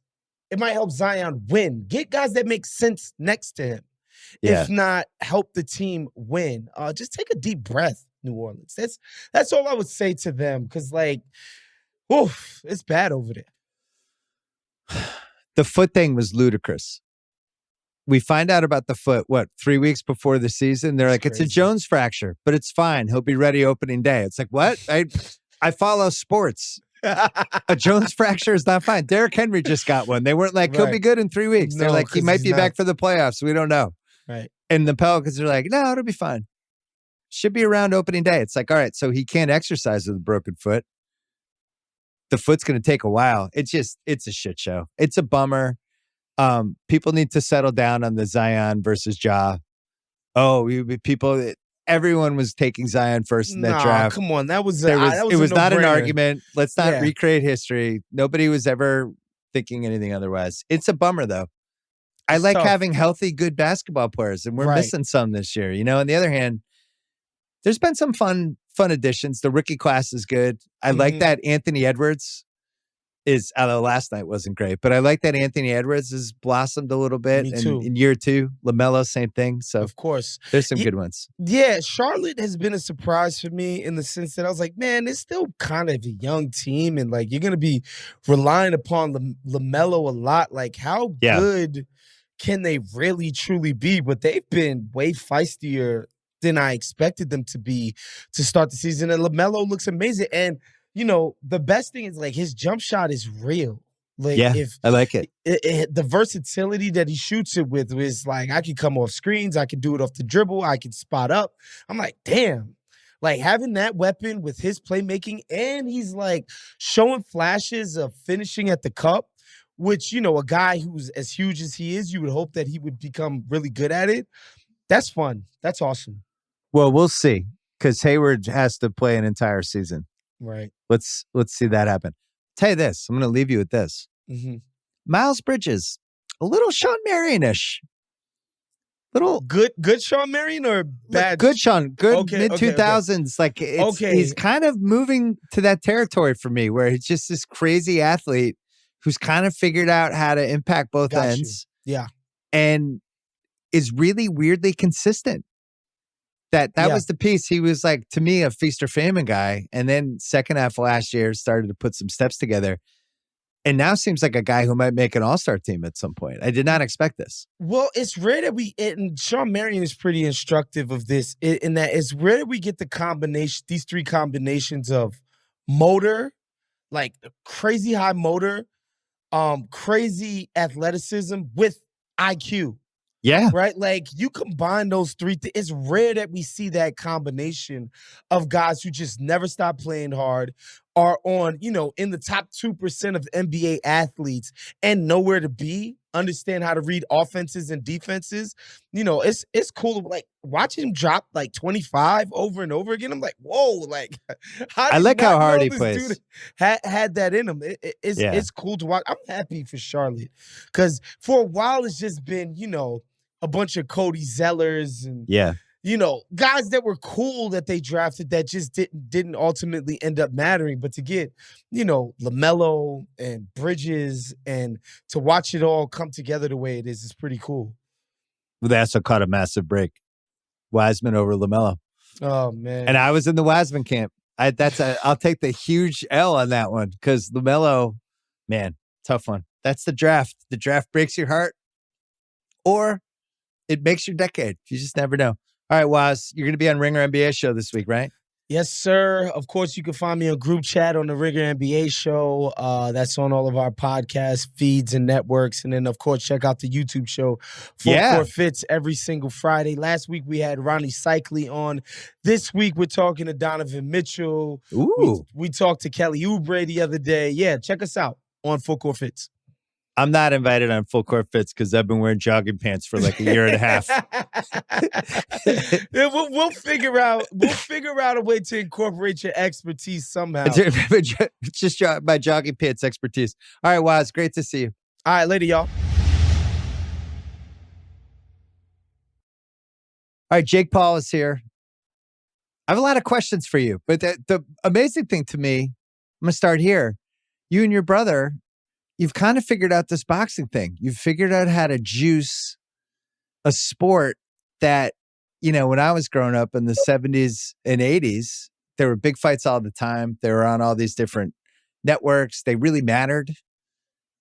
it might help Zion win. Get guys that make sense next to him. Yeah. If not, help the team win. Just take a deep breath, New Orleans. That's all I would say to them, because like, oof, it's bad over there. The foot thing was ludicrous. We find out about the foot, 3 weeks before the season? They're like, it's a Jones fracture, but it's fine. He'll be ready opening day. It's like, what? I follow sports. A Jones fracture is not fine. Derrick Henry just got one. They weren't like, he'll be good in 3 weeks. They're like, he might be back for the playoffs. We don't know. Right. And the Pelicans are like, no, it'll be fine. Should be around opening day. It's like, all right, so he can't exercise with a broken foot. The foot's going to take a while. It's a shit show. It's a bummer. People need to settle down on the Zion versus Ja. Everyone was taking Zion first in that draft. Come on. It was not an argument. Let's not recreate history. Nobody was ever thinking anything otherwise. It's a bummer, though. I like having healthy, good basketball players, and we're missing some this year. On the other hand, there's been some fun additions. The rookie class is good. I like that Anthony Edwards although last night wasn't great, but I like that Anthony Edwards has blossomed a little bit. Me too. In year 2, LaMelo, same thing. So of course, there's some good ones. Yeah, Charlotte has been a surprise for me in the sense that I was like, man, it's still kind of a young team, and like you're going to be relying upon LaMelo a lot. Like, how good can they really truly be? But they've been way feistier than I expected them to be to start the season. And LaMelo looks amazing. And the best thing is like his jump shot is real. Like, I like it. The versatility that he shoots it with is like, I can come off screens, I can do it off the dribble, I can spot up. I'm like, damn. Like having that weapon with his playmaking, and he's like showing flashes of finishing at the cup, which, a guy who's as huge as he is, you would hope that he would become really good at it. That's fun. That's awesome. Well, we'll see, because Hayward has to play an entire season. Right. Let's see that happen. Tell you this. I'm going to leave you with this. Mm-hmm. Miles Bridges, a little Sean Marion-ish. Little good Sean Marion or bad? Good Sean. Good mid-2000s. Okay. Like he's kind of moving to that territory for me, where he's just this crazy athlete who's kind of figured out how to impact both ends. Yeah. And is really weirdly consistent. That was the piece. He was like, to me, a feast or famine guy. And then second half of last year started to put some steps together. And now seems like a guy who might make an all-star team at some point. I did not expect this. Well, it's rare that and Sean Marion is pretty instructive of this, in that it's rare that we get these 3 combinations of motor, like crazy high motor, crazy athleticism with IQ. Yeah. Right? Like you combine those three things. It's rare that we see that combination of guys who just never stop playing hard, are on, in the top 2% of NBA athletes and nowhere to be, understand how to read offenses and defenses. It's cool. Like watching him drop like 25 over and over again. I'm like, whoa, like how I do you like how not hard know he this dude plays. had that in him? Yeah. It's cool to watch. I'm happy for Charlotte because for a while it's just been, a bunch of Cody Zellers and Yeah. guys that were cool that they drafted that just didn't ultimately end up mattering. But to get, LaMelo and Bridges and to watch it all come together the way it is pretty cool. Well, they also caught a massive break. Wiseman over LaMelo. Oh man. And I was in the Wiseman camp. I'll take the huge L on that one because LaMelo, man, tough one. That's the draft. The draft breaks your heart or it makes your decade. You just never know. All right, Waz, you're going to be on Ringer NBA show this week, right? Yes, sir. Of course, you can find me on group chat on the Ringer NBA show. That's on all of our podcast feeds and networks. And then, of course, check out the YouTube show, Full Court Fits, every single Friday. Last week, we had Ronnie Cycli on. This week, we're talking to Donovan Mitchell. Ooh. We talked to Kelly Oubre the other day. Yeah, check us out on Full Court Fits. I'm not invited on Full Court Fits because I've been wearing jogging pants for like a year and a half. We'll figure out a way to incorporate your expertise somehow. Just my jogging pants expertise. All right, Waz, great to see you. All right, later, y'all. All right, Jake Paul is here. I have a lot of questions for you, but the amazing thing to me, I'm going to start here. You and your brother, you've kind of figured out this boxing thing. You've figured out how to juice a sport that, when I was growing up in the 70s and 80s, there were big fights all the time. They were on all these different networks. They really mattered.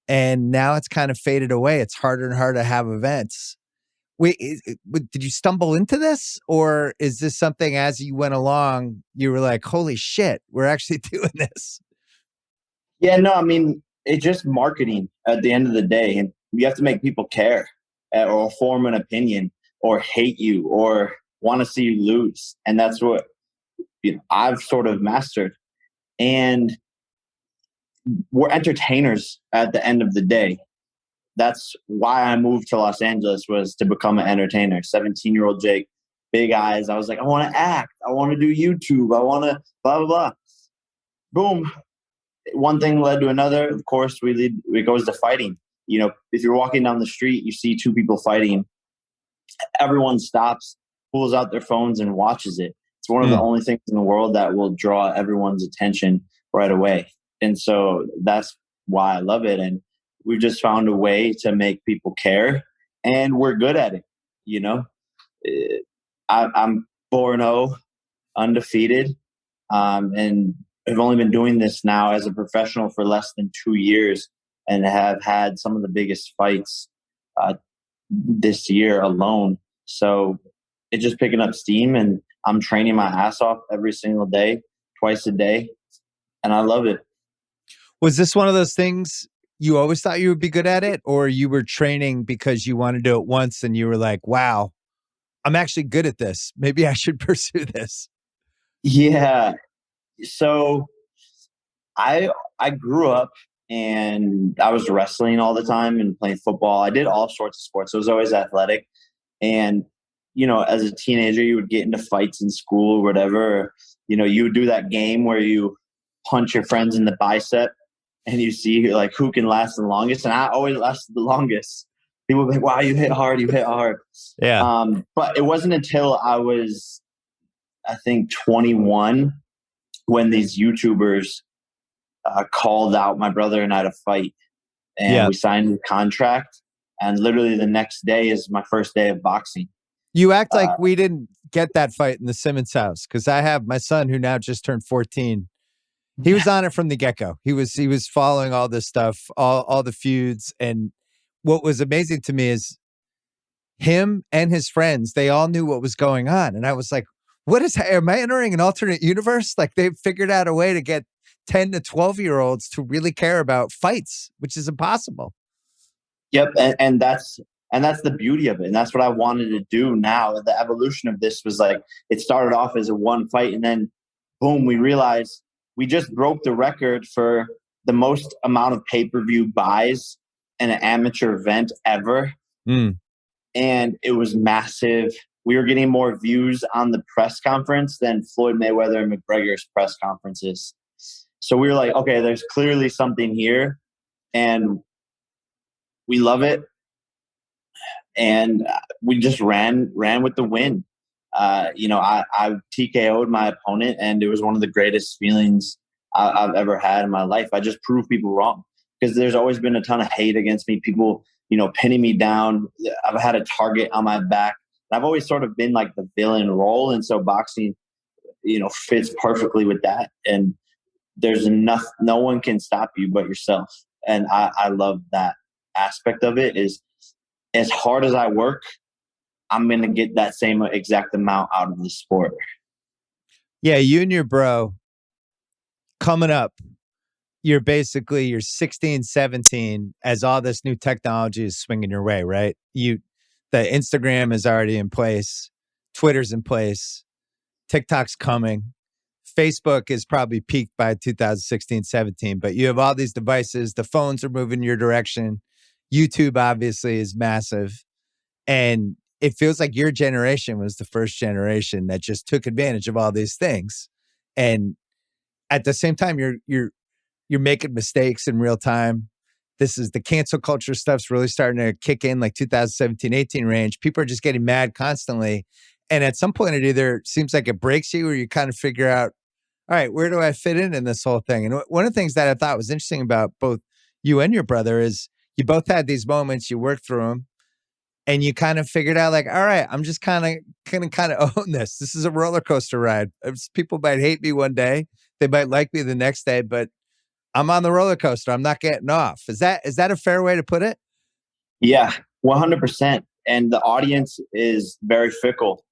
And now it's kind of faded away. It's harder and harder to have events. Wait, did you stumble into this? Or is this something as you went along, you were like, holy shit, we're actually doing this? Yeah, no, I mean, it's just marketing at the end of the day. And you have to make people care or form an opinion or hate you or want to see you lose. And that's what I've sort of mastered. And we're entertainers at the end of the day. That's why I moved to Los Angeles, was to become an entertainer. 17-year-old Jake, big eyes. I was like, I want to act. I want to do YouTube. I want to blah, blah, blah. Boom. One thing led to another. Of course, it goes to fighting. If you're walking down the street, you see two people fighting. Everyone stops, pulls out their phones and watches it. It's one of the only things in the world that will draw everyone's attention right away. And so that's why I love it. And we've just found a way to make people care, and we're good at it. I'm 4-0, undefeated, and I've only been doing this now as a professional for less than 2 years, and have had some of the biggest fights this year alone. So it's just picking up steam, and I'm training my ass off every single day, twice a day, and I love it. Was this one of those things you always thought you would be good at it, or you were training because you want to do it once and you were like, wow, I'm actually good at this. Maybe I should pursue this? Yeah. So I grew up and I was wrestling all the time and playing football. I did all sorts of sports. I was always athletic. And, as a teenager, you would get into fights in school or whatever. You would do that game where you punch your friends in the bicep and you see like who can last the longest. And I always lasted the longest. People would be like, wow, you hit hard. Yeah. But it wasn't until I was, I think, 21 when these YouTubers called out my brother and I to fight. And we signed a contract. And literally the next day is my first day of boxing. You act like we didn't get that fight in the Simmons house, because I have my son who now just turned 14. He was on it from the get-go. He was following all this stuff, all the feuds. And what was amazing to me is him and his friends, they all knew what was going on. And I was like, am I entering an alternate universe? Like, they've figured out a way to get 10 to 12-year-olds to really care about fights, which is impossible. Yep. And that's And that's the beauty of it. And that's what I wanted to do now. The evolution of this was like, it started off as a one fight, and then boom, we realized we just broke the record for the most amount of pay-per-view buys in an amateur event ever. And it was massive. We were getting more views on the press conference than Floyd Mayweather and McGregor's press conferences. So we were like, okay, there's clearly something here, and we love it. And we just ran with the win. I TKO'd my opponent, and it was one of the greatest feelings I've ever had in my life. I just proved people wrong, because there's always been a ton of hate against me. People, pinning me down. I've had a target on my back. I've always sort of been like the villain role. And so boxing, fits perfectly with that. And there's enough, no one can stop you but yourself. And I love that aspect of it. Is as hard as I work, I'm going to get that same exact amount out of the sport. Yeah, you and your bro coming up, you're 16, 17 as all this new technology is swinging your way, right? The Instagram is already in place. Twitter's in place. TikTok's coming. Facebook is probably peaked by 2016, 17, but you have all these devices. The phones are moving your direction. YouTube obviously is massive. And it feels like your generation was the first generation that just took advantage of all these things. And at the same time, you're making mistakes in real time. This is the cancel culture stuff's really starting to kick in, like 2017, 18 range. People are just getting mad constantly. And at some point, it either seems like it breaks you, or you kind of figure out, all right, where do I fit in this whole thing? And one of the things that I thought was interesting about both you and your brother is you both had these moments, you worked through them, and you kind of figured out like, all right, I'm just kind of own this. This is a roller coaster ride. People might hate me one day. They might like me the next day, but I'm on the roller coaster. I'm not getting off. Is that a fair way to put it? Yeah, 100%. And the audience is very fickle.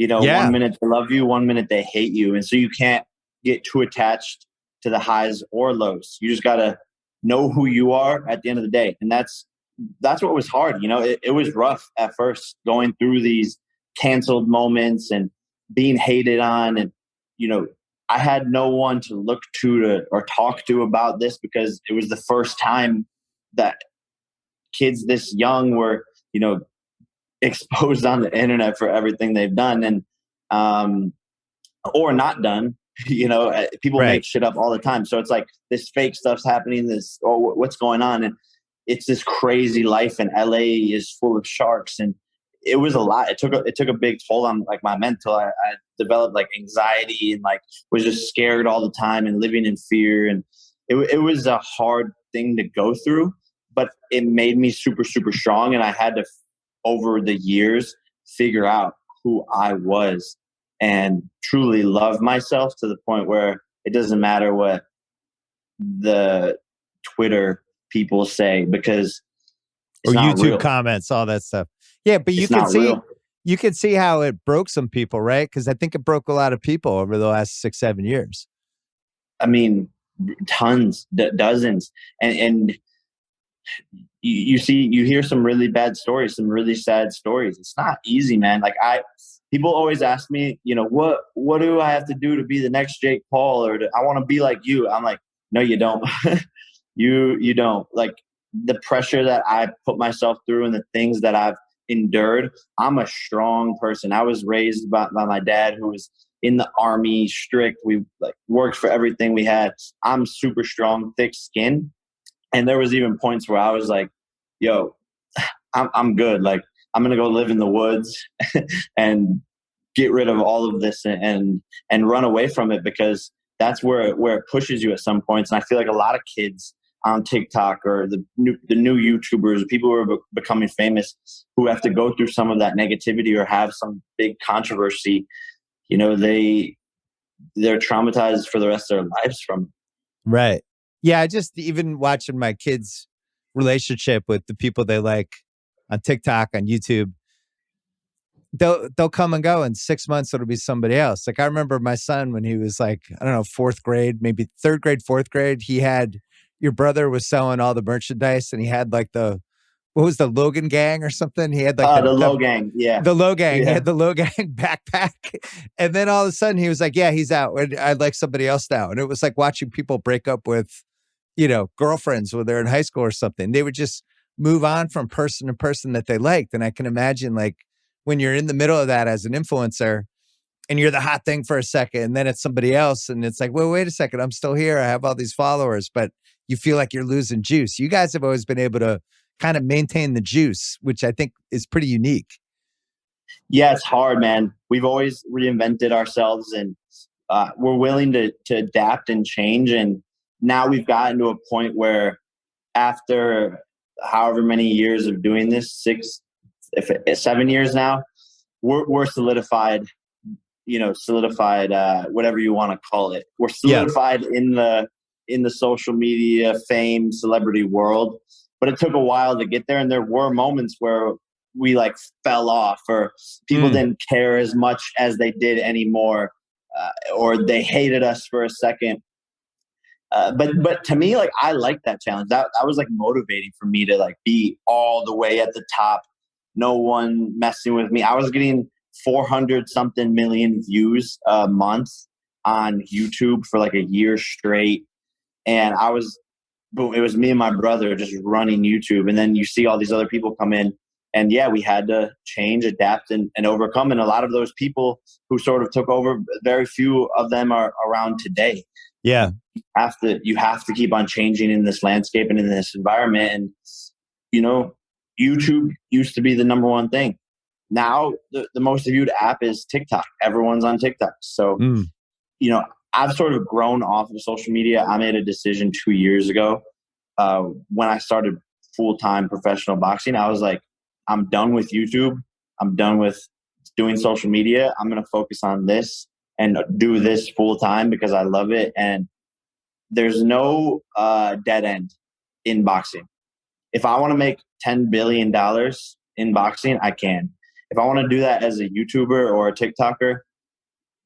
1 minute they love you, 1 minute they hate you. And so you can't get too attached to the highs or lows. You just got to know who you are at the end of the day. And that's what was hard. It was rough at first, going through these canceled moments and being hated on. And, I had no one to look to or talk to about this, because it was the first time that kids this young were, exposed on the internet for everything they've done and or not done. People Right. make shit up all the time. So it's like this fake stuff's happening, what's going on? And it's this crazy life, and LA is full of sharks, and it was a lot. It took a big toll on like my mental. I developed like anxiety and like was just scared all the time and living in fear. And it was a hard thing to go through, but it made me super, super strong. And I had to, over the years, figure out who I was and truly love myself to the point where it doesn't matter what the Twitter people say, because it's or not YouTube real. comments, all that stuff. Yeah, but It's not real. you can see how it broke some people, right? Because I think it broke a lot of people over the last 6-7 years. I mean, tons, dozens, and you hear some really bad stories, some really sad stories. It's not easy, man. Like people always ask me, what do I have to do to be the next Jake Paul, or I want to be like you? I'm like, no, you don't. you don't. Like the pressure that I put myself through and the things that I've endured. I'm a strong person. I was raised by my dad, who was in the Army, strict. We like worked for everything we had. I'm super strong, thick skin. And there was even points where I was like, yo, I'm good. Like, I'm going to go live in the woods and get rid of all of this and run away from it, because that's where it pushes you at some points. And I feel like a lot of kids on TikTok or the new YouTubers, people who are becoming famous, who have to go through some of that negativity or have some big controversy, they're traumatized for the rest of their lives from it. Right. Yeah, I just even watching my kids' relationship with the people they like on TikTok, on YouTube, they'll come and go. In 6 months, it'll be somebody else. Like I remember my son when he was like, I don't know, 4th grade, maybe 3rd grade, 4th grade. He had, your brother was selling all the merchandise, and he had like what was the Logan Gang or something? He had like the Logang, yeah. The Logang. Yeah. He had the Logang backpack. And then all of a sudden he was like, yeah, he's out. And I'd like somebody else now. And it was like watching people break up with, girlfriends when they're in high school or something. They would just move on from person to person that they liked. And I can imagine like when you're in the middle of that as an influencer and you're the hot thing for a second and then it's somebody else. And it's like, well, wait a second. I'm still here. I have all these followers, but you feel like you're losing juice. You guys have always been able to kind of maintain the juice, which I think is pretty unique. Yeah, it's hard, man. We've always reinvented ourselves and we're willing to adapt and change. And now we've gotten to a point where after however many years of doing this, 7 years now, we're solidified, whatever you want to call it. We're solidified in the social media fame celebrity world. But it took a while to get there. And there were moments where we like fell off or people didn't care as much as they did anymore. Or they hated us for a second. But to me, like, I like that challenge. That was like motivating for me to like be all the way at the top. No one messing with me. I was getting 400 something million views a month on YouTube for like a year straight. And it was me and my brother just running YouTube. And then you see all these other people come in and we had to change, adapt and overcome. And a lot of those people who sort of took over, very few of them are around today. Yeah. You have to keep on changing in this landscape and in this environment. And, YouTube used to be the number one thing. Now the most viewed app is TikTok. Everyone's on TikTok. So, I've sort of grown off of social media. I made a decision 2 years ago when I started full-time professional boxing. I was like, I'm done with YouTube. I'm done with doing social media. I'm going to focus on this and do this full-time because I love it. And there's no dead end in boxing. If I want to make $10 billion in boxing, I can. If I want to do that as a YouTuber or a TikToker,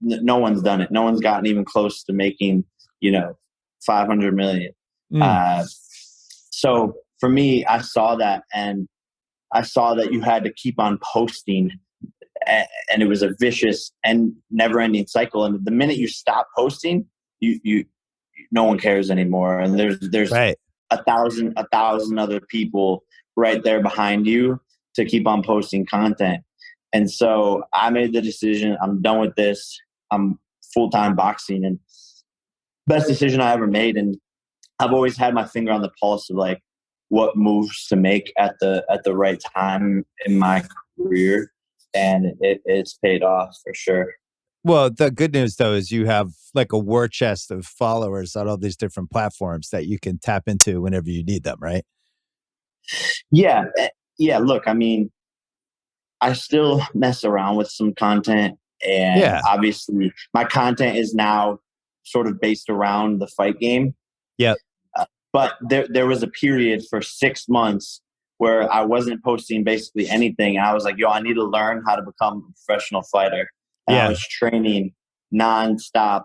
no one's done it. No one's gotten even close to making, 500 million. So for me, I saw that and I saw that you had to keep on posting and it was a vicious and never ending cycle. And the minute you stop posting, you no one cares anymore. And there's right. a thousand other people right there behind you to keep on posting content. And so I made the decision. I'm done with this. I'm full-time boxing and best decision I ever made. And I've always had my finger on the pulse of like what moves to make at the right time in my career. And it's paid off for sure. Well, the good news though is you have like a war chest of followers on all these different platforms that you can tap into whenever you need them, right? Yeah. Look, I mean, I still mess around with some content. And obviously my content is now sort of based around the fight game. Yep. But there was a period for 6 months where I wasn't posting basically anything. And I was like, I need to learn how to become a professional fighter. And I was training nonstop,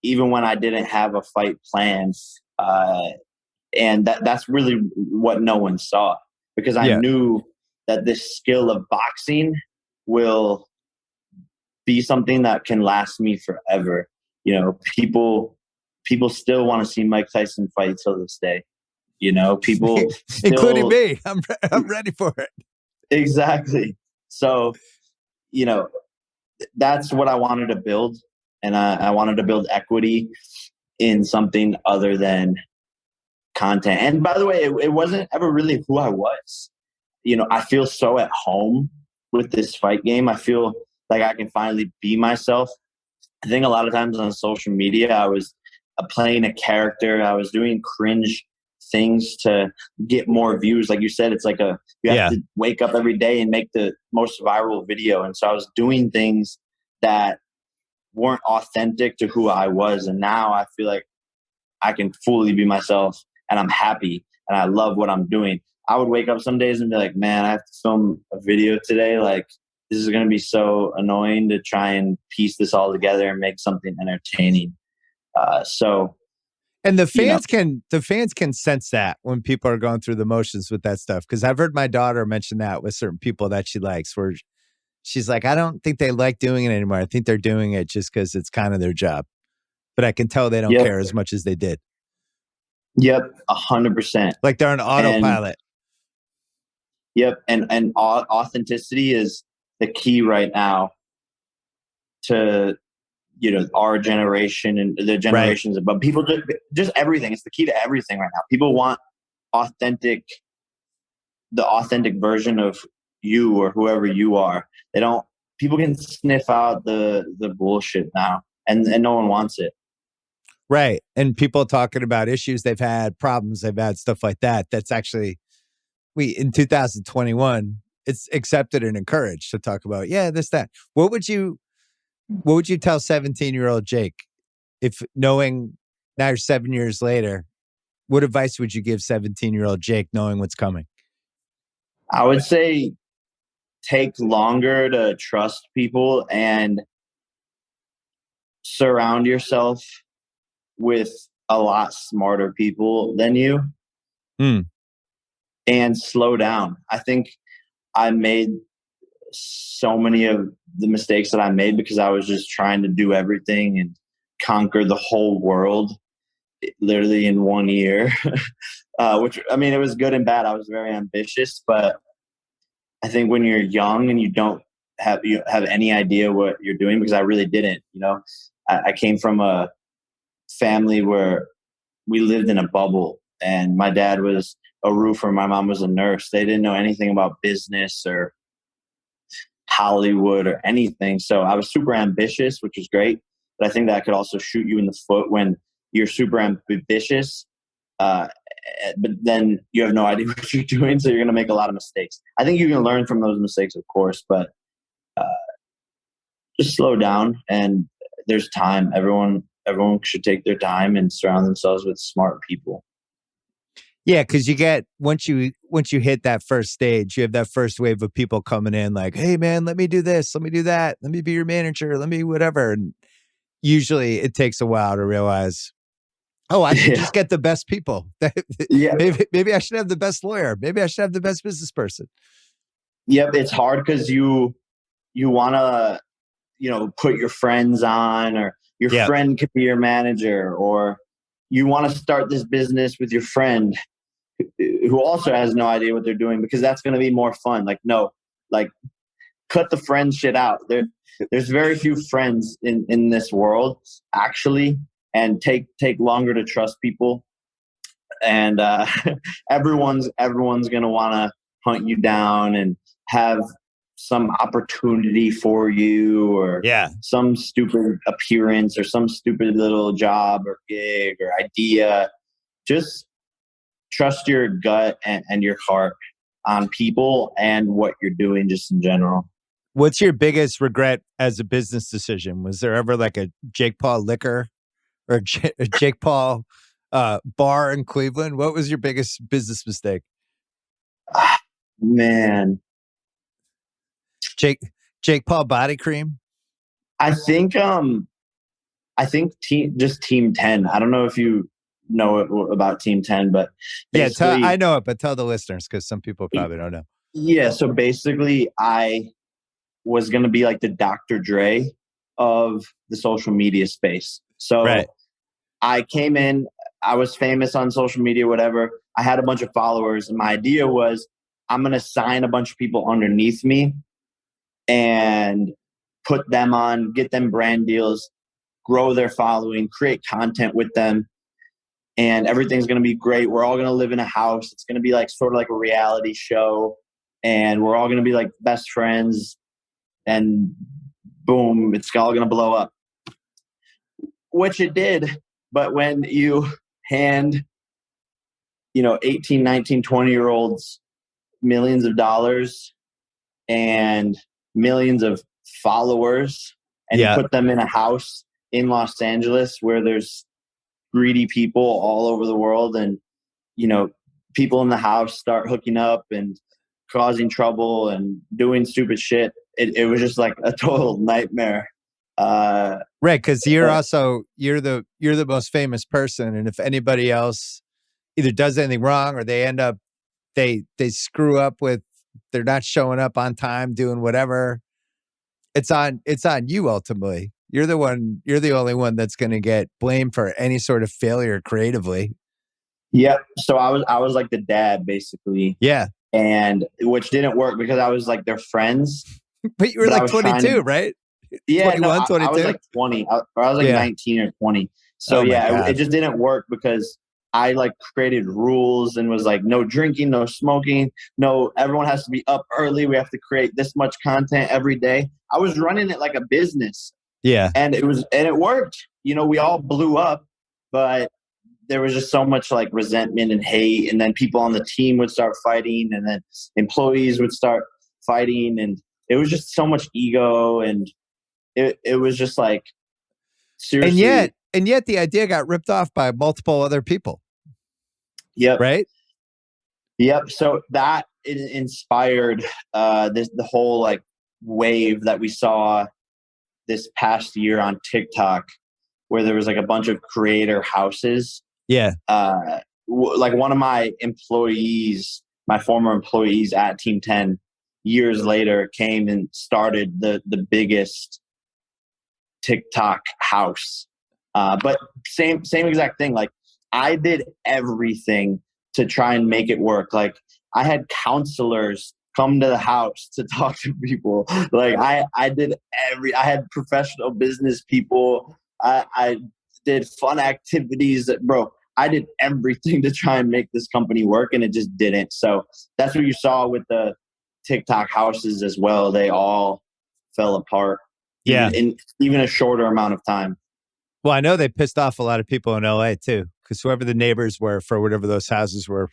even when I didn't have a fight planned. And that's really what no one saw, because I knew that this skill of boxing will be something that can last me forever. People still want to see Mike Tyson fight till this day. People still, including me. I'm ready for it. Exactly. So, that's what I wanted to build. And I wanted to build equity in something other than content. And by the way, it wasn't ever really who I was. I feel so at home with this fight game. I feel like I can finally be myself. I think a lot of times on social media, I was playing a character. I was doing cringe things to get more views. Like you said, it's like you have to wake up every day and make the most viral video. And so I was doing things that weren't authentic to who I was. And now I feel like I can fully be myself and I'm happy and I love what I'm doing. I would wake up some days and be like, man, I have to film a video today. Like, this is going to be so annoying to try and piece this all together and make something entertaining. So And the fans can sense that when people are going through the motions with that stuff. Because I've heard my daughter mention that with certain people that she likes, where she's like, I don't think they like doing it anymore. I think they're doing it just because it's kind of their job. But I can tell they don't care as much as they did. Yep, 100%. Like they're on autopilot. And authenticity is the key right now to our generation and the generations above. People just everything. It's the key to everything right now. People want the authentic version of you or whoever you are. People can sniff out the bullshit now, and no one wants it. Right. And people talking about issues they've had, problems they've had, stuff like that. That's actually, in 2021, it's accepted and encouraged to talk about, this, that. What would you tell 17-year-old Jake, if knowing now you're 7 years later, what advice would you give 17-year-old Jake knowing what's coming? I would say take longer to trust people and surround yourself with a lot smarter people than you and slow down. I think I made so many of the mistakes that I made because I was just trying to do everything and conquer the whole world literally in 1 year, which, I mean, it was good and bad. I was very ambitious, but I think when you're young and you don't have any idea what you're doing, because I really didn't, I came from a family where we lived in a bubble, and my dad was a roofer. My mom was a nurse. They didn't know anything about business or Hollywood or anything. So I was super ambitious, which was great. But I think that could also shoot you in the foot when you're super ambitious, but then you have no idea what you're doing. So you're going to make a lot of mistakes. I think you can learn from those mistakes, of course, but just slow down, and there's time. Everyone should take their time and surround themselves with smart people. Yeah, because you get once you hit that first stage, you have that first wave of people coming in like, hey man, let me do this, let me do that, let me be your manager, let me whatever. And usually it takes a while to realize, I should just get the best people. Maybe I should have the best lawyer. Maybe I should have the best business person. Yep, it's hard because you want to put your friends on, or your friend could be your manager, or you want to start this business with your friend who also has no idea what they're doing, because that's going to be more fun. Cut the friend shit out. There's very few friends in this world, actually, and take longer to trust people. And everyone's going to want to hunt you down and have some opportunity for you, or some stupid appearance, or some stupid little job or gig or idea. Just trust your gut and your heart on people and what you're doing just in general. What's your biggest regret as a business decision? Was there ever like a Jake Paul liquor or a Jake Paul bar in Cleveland? What was your biggest business mistake? Man. Jake Paul body cream? I think Team 10. I don't know if you know about Team 10, but I know it, but tell the listeners, because some people probably don't know. Yeah, so basically I was going to be like the Dr. Dre of the social media space. So I came in, I was famous on social media, whatever. I had a bunch of followers, and my idea was I'm going to sign a bunch of people underneath me and put them on, get them brand deals, grow their following, create content with them, and everything's going to be great. We're all going to live in a house. It's going to be like sort of like a reality show, and we're all going to be like best friends, and boom, it's all going to blow up. Which it did. But when you hand, 18, 19, 20-year-olds millions of dollars and millions of followers, and you put them in a house in Los Angeles where there's greedy people all over the world, and people in the house start hooking up and causing trouble and doing stupid shit, it was just like a total nightmare. Right, because you're the most famous person, and if anybody else either does anything wrong or they end up they screw up with they're not showing up on time, doing whatever, it's on you ultimately. You're the only one that's going to get blamed for any sort of failure creatively. Yep. So I was like the dad basically. Yeah. And which didn't work because I was like their friends. But you were like 22, right? Yeah, 21, 22? I was like 20. Or I was like 19 or 20. So it just didn't work because I like created rules and was like, no drinking, no smoking, no, everyone has to be up early. We have to create this much content every day. I was running it like a business. Yeah. And it worked. You know, we all blew up, but there was just so much like resentment and hate. And then people on the team would start fighting, and then employees would start fighting. And it was just so much ego. And it was just like, seriously. And yet the idea got ripped off by multiple other people. Yep. Right? Yep. So that inspired the whole like wave that we saw this past year on TikTok, where there was like a bunch of creator houses. Yeah. Like one of my employees, my former employees at Team 10, years later came and started the biggest TikTok house. But same exact thing. Like I did everything to try and make it work. Like I had counselors come to the house to talk to people. Like I had professional business people. I did fun activities bro, I did everything to try and make this company work, and it just didn't. So that's what you saw with the TikTok houses as well. They all fell apart. Yeah. In even a shorter amount of time. Well, I know they pissed off a lot of people in LA too, because whoever the neighbors were for whatever those houses were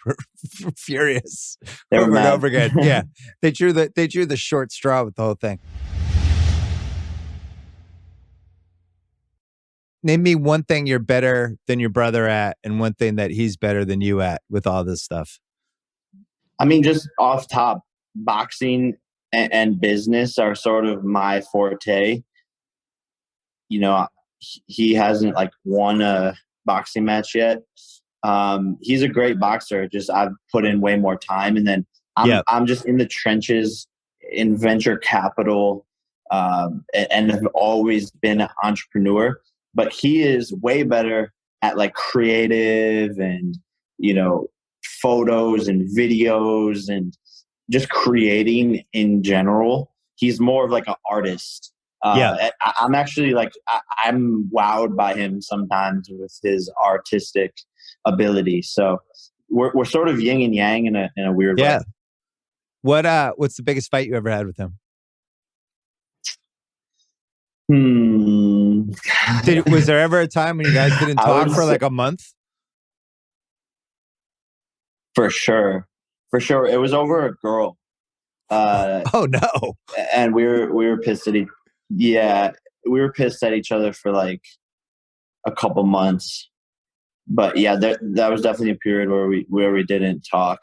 furious over and over again. Yeah, they drew the short straw with the whole thing. Name me one thing you're better than your brother at, and one thing that he's better than you at with all this stuff. I mean, just off top, boxing and business are sort of my forte. You know, he hasn't like won a boxing match yet. He's a great boxer. Just I've put in way more time, and then I'm just in the trenches in venture capital, and have always been an entrepreneur. But he is way better at like creative and, you know, photos and videos and just creating in general. He's more of like an artist. I'm actually like, I'm wowed by him sometimes with his artistic ability. So we're sort of yin and yang in a weird way. What's the biggest fight you ever had with him? Was there ever a time when you guys didn't talk for like a month? For sure. It was over a girl. Oh no. And we were pissed at we were pissed at each other for like a couple months. But yeah, that was definitely a period where we didn't talk.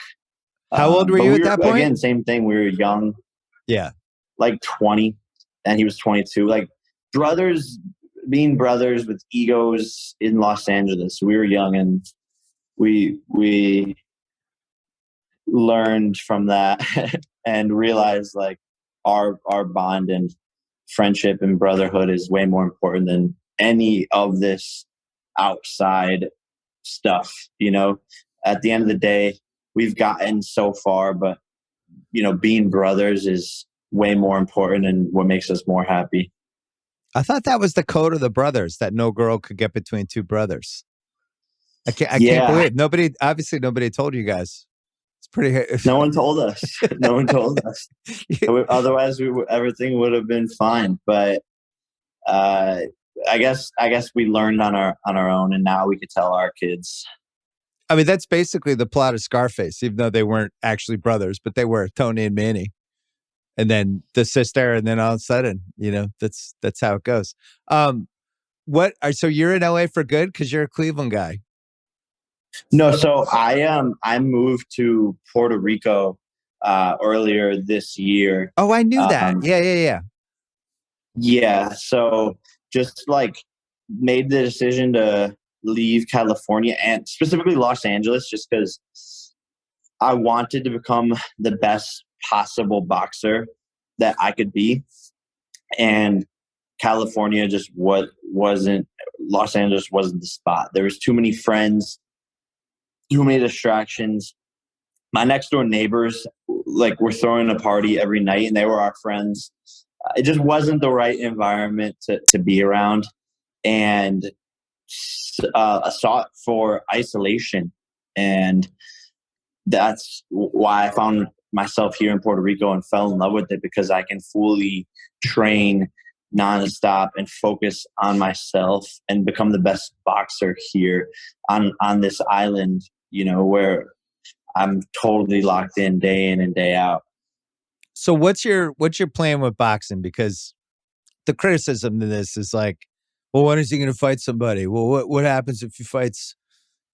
How old were you at that point? Again, same thing. We were young. Yeah. Like 20, and he was 22. Like being brothers with egos in Los Angeles. We were young, and we learned from that and realized like our bond and friendship and brotherhood is way more important than any of this outside stuff. You know, at the end of the day, we've gotten so far, but you know, being brothers is way more important and what makes us more happy. I thought that was the code of the brothers, that no girl could get between two brothers. I can't believe nobody told you guys. It's pretty. No one told us. No one told us. Otherwise, everything would have been fine. But I guess we learned on our own, and now we could tell our kids. I mean, that's basically the plot of Scarface, even though they weren't actually brothers, but they were, Tony and Manny. And then the sister, and then all of a sudden, you know, that's how it goes. So you're in LA for good because you're a Cleveland guy? No, so I moved to Puerto Rico earlier this year. Oh, I knew that. Yeah. Yeah. So just like made the decision to leave California and specifically Los Angeles just because I wanted to become the best possible boxer that I could be. And California just wasn't Los Angeles wasn't the spot. There was too many friends, too many distractions. My next door neighbors like were throwing a party every night and they were our friends. It just wasn't the right environment to be around. And sought for isolation. And that's why I found myself here in Puerto Rico and fell in love with it, because I can fully train nonstop and focus on myself and become the best boxer here on this island, where I'm totally locked in day in and day out. So what's your plan with boxing? Because the criticism to this is like, well, when is he going to fight somebody? Well, what happens if he fights?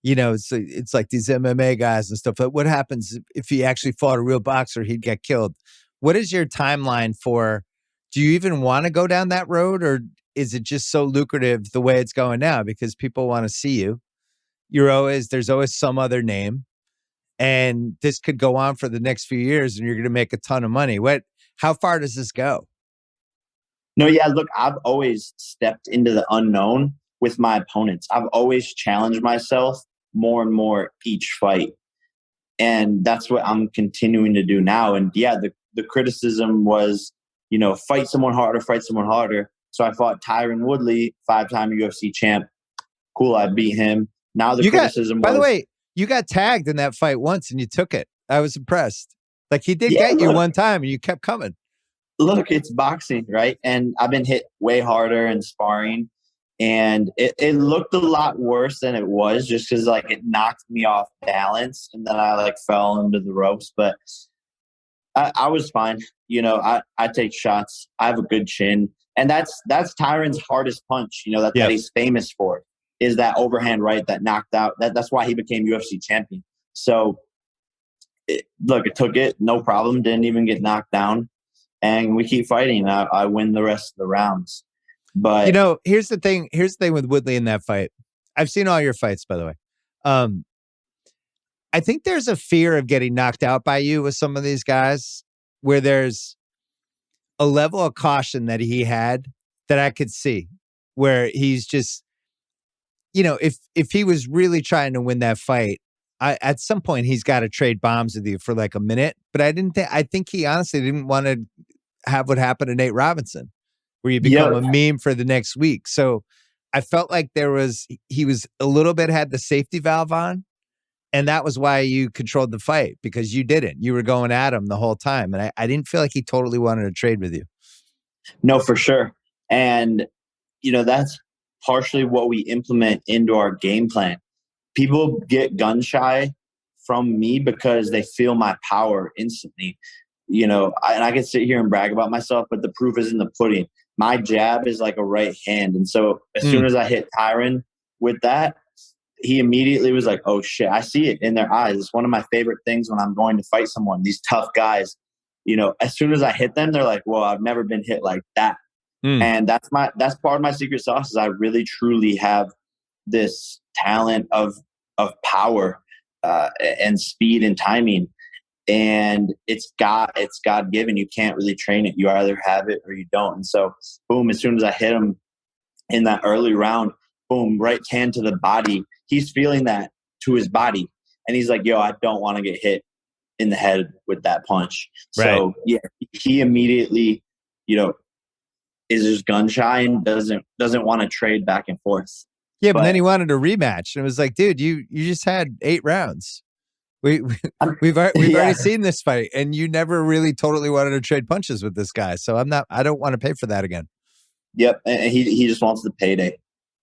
It's like these MMA guys and stuff. But what happens if he actually fought a real boxer? He'd get killed. What is your timeline for? Do you even want to go down that road, or is it just so lucrative the way it's going now because people want to see you? There's always some other name, and this could go on for the next few years, and you're going to make a ton of money. How far does this go? No, yeah, look, I've always stepped into the unknown with my opponents. I've always challenged myself more and more each fight. And that's what I'm continuing to do now. And yeah, the criticism was, fight someone harder. So I fought Tyron Woodley, 5-time UFC champ. Cool, I beat him. Now the criticism by the way, you got tagged in that fight once and you took it. I was impressed. Like he did get you one time and you kept coming. Look, it's boxing, right? And I've been hit way harder in sparring. And it looked a lot worse than it was just because like it knocked me off balance and then I like fell into the ropes. But I was fine. I take shots. I have a good chin. And that's Tyron's hardest punch, that he's famous for, is that overhand right that knocked out. That's why he became UFC champion. So it took it, no problem. Didn't even get knocked down. And we keep fighting. I win the rest of the rounds. But here's the thing. Here's the thing with Woodley in that fight. I've seen all your fights, by the way. I think there's a fear of getting knocked out by you with some of these guys, where there's a level of caution that he had that I could see, where he's just, if he was really trying to win that fight, at some point he's got to trade bombs with you for like a minute. But I think he honestly didn't want to have what happened to Nate Robinson, where you become a meme for the next week. So I felt like he was a little bit had the safety valve on, and that was why you controlled the fight, because you didn't. You were going at him the whole time. And I didn't feel like he totally wanted to trade with you. No, for sure. And, that's partially what we implement into our game plan. People get gun shy from me because they feel my power instantly. And I can sit here and brag about myself, but the proof is in the pudding. My jab is like a right hand. And so as soon as I hit Tyron with that, he immediately was like, oh shit, I see it in their eyes. It's one of my favorite things when I'm going to fight someone, these tough guys, as soon as I hit them, they're like, whoa, I've never been hit like that. And that's part of my secret sauce is I really truly have this talent of power and speed and timing. And it's God given. You can't really train it. You either have it or you don't. And so, boom, as soon as I hit him in that early round, boom, right hand to the body. He's feeling that to his body. And he's like, yo, I don't want to get hit in the head with that punch. Right. So, yeah, he immediately, is just gun shy and doesn't want to trade back and forth. Yeah, but then he wanted a rematch. And it was like, dude, you just had 8 rounds. We've already seen this fight, and you never really totally wanted to trade punches with this guy. So I don't want to pay for that again. Yep, and he just wants the payday.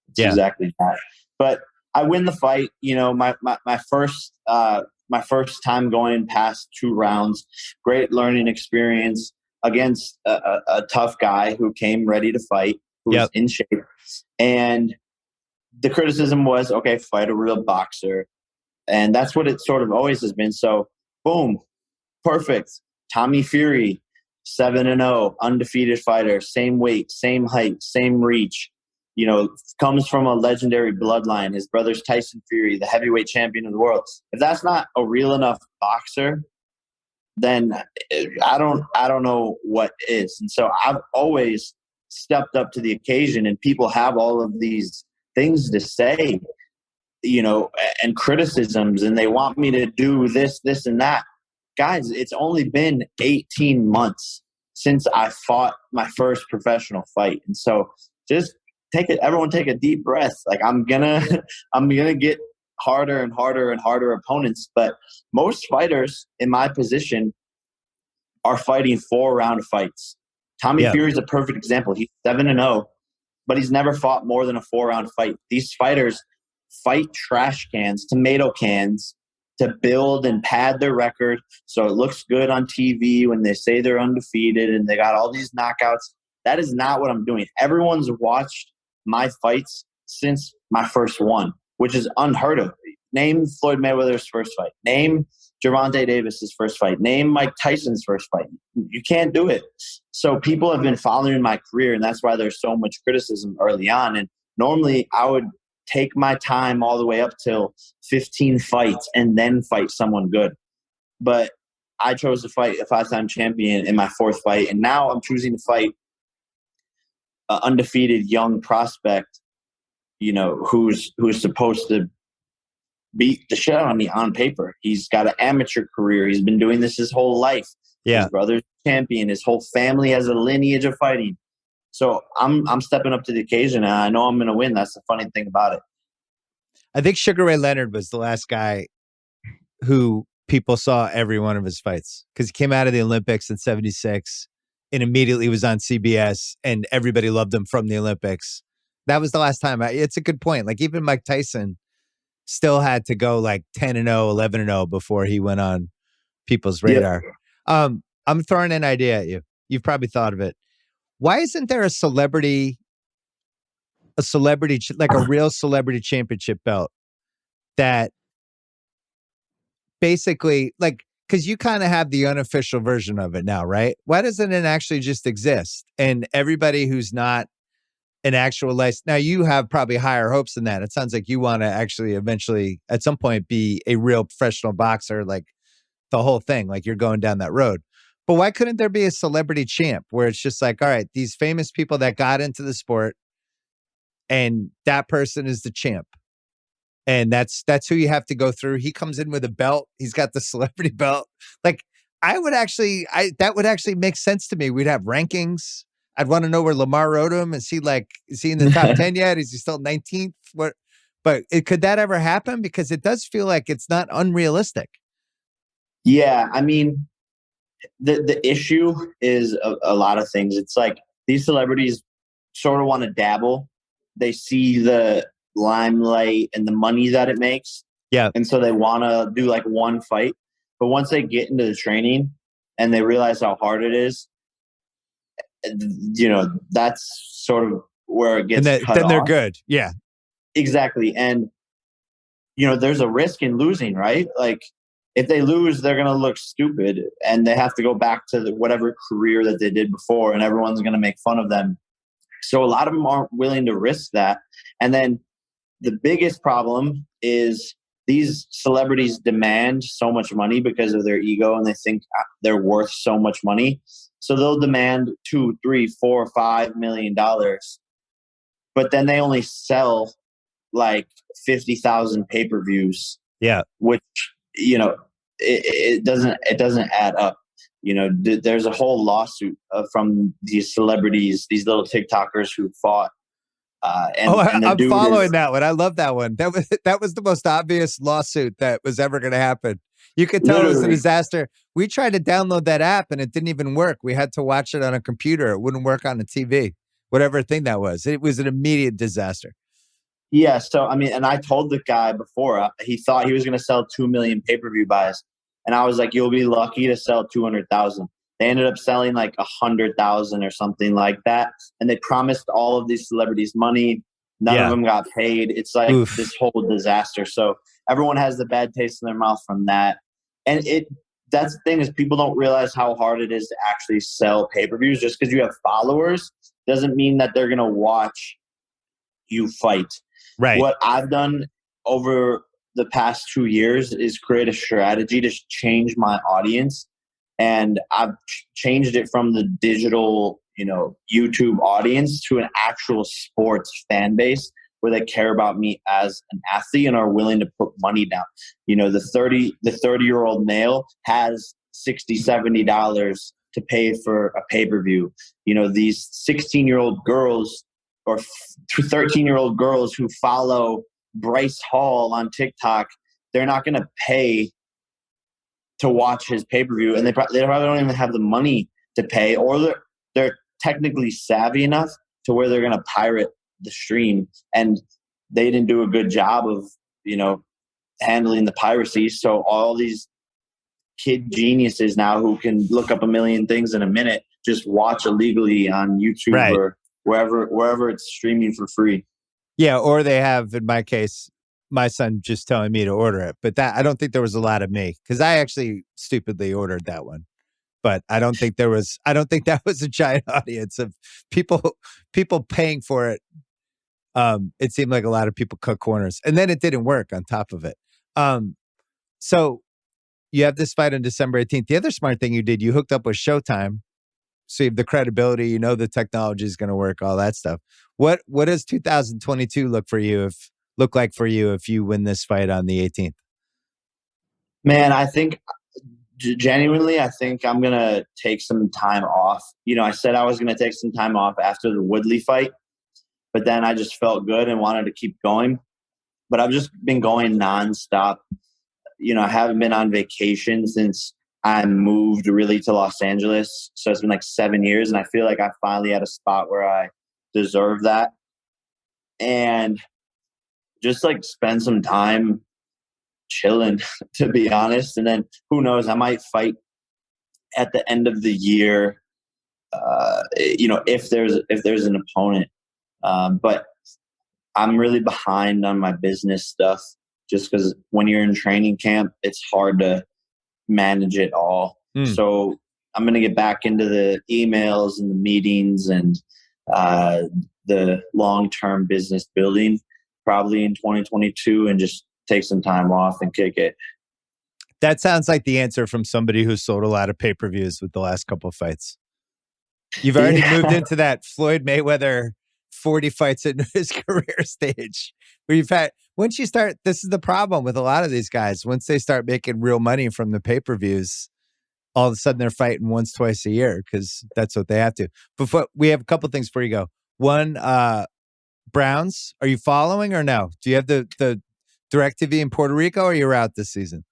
It's exactly that. But I win the fight. My first time going past 2 rounds. Great learning experience against a tough guy who came ready to fight, who was in shape. And the criticism was, okay, fight a real boxer. And that's what it sort of always has been. So, boom, perfect. Tommy Fury, 7-0, undefeated fighter, same weight, same height, same reach. Comes from a legendary bloodline. His brother's Tyson Fury, the heavyweight champion of the world. If that's not a real enough boxer, then I don't know what is. And so I've always stepped up to the occasion, and people have all of these things to say, and criticisms, and they want me to do this, and that. Guys, it's only been 18 months since I fought my first professional fight. And so just everyone take a deep breath. Like I'm gonna get harder and harder and harder opponents. But most fighters in my position are fighting 4-round fights. Tommy Fury is a perfect example. He's 7-0, but he's never fought more than a 4-round fight. These fighters fight trash cans, tomato cans, to build and pad their record so it looks good on TV when they say they're undefeated and they got all these knockouts. That is not what I'm doing. Everyone's watched my fights since my first one, which is unheard of. Name Floyd Mayweather's first fight. Name Gervonta Davis's first fight. Name Mike Tyson's first fight. You can't do it. So people have been following my career, and that's why there's so much criticism early on. And normally I would take my time all the way up till 15 fights and then fight someone good. But I chose to fight a 5-time champion in my 4th fight, and now I'm choosing to fight an undefeated young prospect, who's supposed to beat the shit out of me on paper. He's got an amateur career. He's been doing this his whole life. Yeah. His brother's champion. His whole family has a lineage of fighting. So I'm stepping up to the occasion, and I know I'm going to win. That's the funny thing about it. I think Sugar Ray Leonard was the last guy who people saw every one of his fights, because he came out of the Olympics in 76 and immediately was on CBS, and everybody loved him from the Olympics. That was the last time. It's a good point. Like even Mike Tyson still had to go like 10-0, 11-0 before he went on people's radar. Yep. I'm throwing an idea at you. You've probably thought of it. Why isn't there a celebrity, like a real celebrity championship belt that basically, like, because you kind of have the unofficial version of it now, right? Why doesn't it actually just exist? And everybody who's not an actual license, now you have probably higher hopes than that. It sounds like you want to actually eventually at some point be a real professional boxer, like the whole thing, like you're going down that road. But why couldn't there be a celebrity champ where it's just like, all right, these famous people that got into the sport and that person is the champ. And that's who you have to go through. He comes in with a belt. He's got the celebrity belt. Like that would actually make sense to me. We'd have rankings. I'd want to know where Lamar wrote him. Is he in the top 10 yet? Is he still 19th? Could that ever happen? Because it does feel like it's not unrealistic. Yeah. I mean, the issue is a lot of things. It's like these celebrities sort of want to dabble. They see the limelight and the money that it makes. Yeah. And so they want to do like one fight. But once they get into the training and they realize how hard it is, that's sort of where it gets cut then off. They're good. Yeah. Exactly. And, there's a risk in losing, right? Like, if they lose, they're going to look stupid and they have to go back to whatever career that they did before, and everyone's going to make fun of them. So a lot of them aren't willing to risk that. And then the biggest problem is these celebrities demand so much money because of their ego, and they think they're worth so much money. So they'll demand $2, $3, $4, $5 million, but then they only sell like 50,000 pay-per-views. Yeah. Which, it doesn't add up. There's a whole lawsuit from these celebrities, these little TikTokers who fought. I'm following that one. I love that one. That was the most obvious lawsuit that was ever going to happen. You could tell it was a disaster. We tried to download that app and it didn't even work. We had to watch it on a computer. It wouldn't work on a TV, whatever thing that was. It was an immediate disaster. Yeah. So, I mean, and I told the guy before, he thought he was going to sell 2 million pay-per-view buys. And I was like, you'll be lucky to sell 200,000. They ended up selling like 100,000 or something like that. And they promised all of these celebrities money. None of them got paid. It's like this whole disaster. So everyone has the bad taste in their mouth from that. And that's the thing, is people don't realize how hard it is to actually sell pay-per-views. Just because you have followers doesn't mean that they're going to watch you fight. Right. What I've done over the past 2 years is create a strategy to change my audience. And I've changed it from the digital, YouTube audience to an actual sports fan base where they care about me as an athlete and are willing to put money down. The 30-year-old male has $60, $70 to pay for a pay-per-view. These 16-year-old girls or 13-year-old girls who follow Bryce Hall on TikTok, they're not going to pay to watch his pay-per-view, and they probably don't even have the money to pay, or they're technically savvy enough to where they're going to pirate the stream, and they didn't do a good job of handling the piracy. So all these kid geniuses now who can look up a million things in a minute just watch illegally on YouTube, right, or wherever it's streaming for free. Yeah, or they have, in my case, my son just telling me to order it. But that, I don't think there was a lot of me, because I actually stupidly ordered that one. But I don't think that was a giant audience of people paying for it. It seemed like a lot of people cut corners, and then it didn't work on top of it. So you have this fight on December 18th. The other smart thing you did, you hooked up with Showtime. So you have the credibility, the technology is going to work, all that stuff. What does 2022 look like for you if you win this fight on the 18th? Man, I think genuinely, I'm going to take some time off. I said I was going to take some time off after the Woodley fight, but then I just felt good and wanted to keep going. But I've just been going nonstop. I haven't been on vacation since I moved really to Los Angeles. So it's been like 7 years, and I feel like I finally at a spot where I deserve that. And just like spend some time chilling, to be honest. And then who knows, I might fight at the end of the year, if there's an opponent. But I'm really behind on my business stuff, just because when you're in training camp, it's hard to manage it all. So I'm going to get back into the emails and the meetings and the long-term business building probably in 2022, and just take some time off and kick it. That sounds like the answer from somebody who's sold a lot of pay-per-views with the last couple of fights. You've already moved into that Floyd Mayweather 40 fights in his career stage, where once you start, this is the problem with a lot of these guys. Once they start making real money from the pay-per-views, all of a sudden they're fighting once, twice a year, because that's what they have to. Before, we have a couple things before you go. One, Browns, are you following or no? Do you have the DirecTV in Puerto Rico, or you're out this season?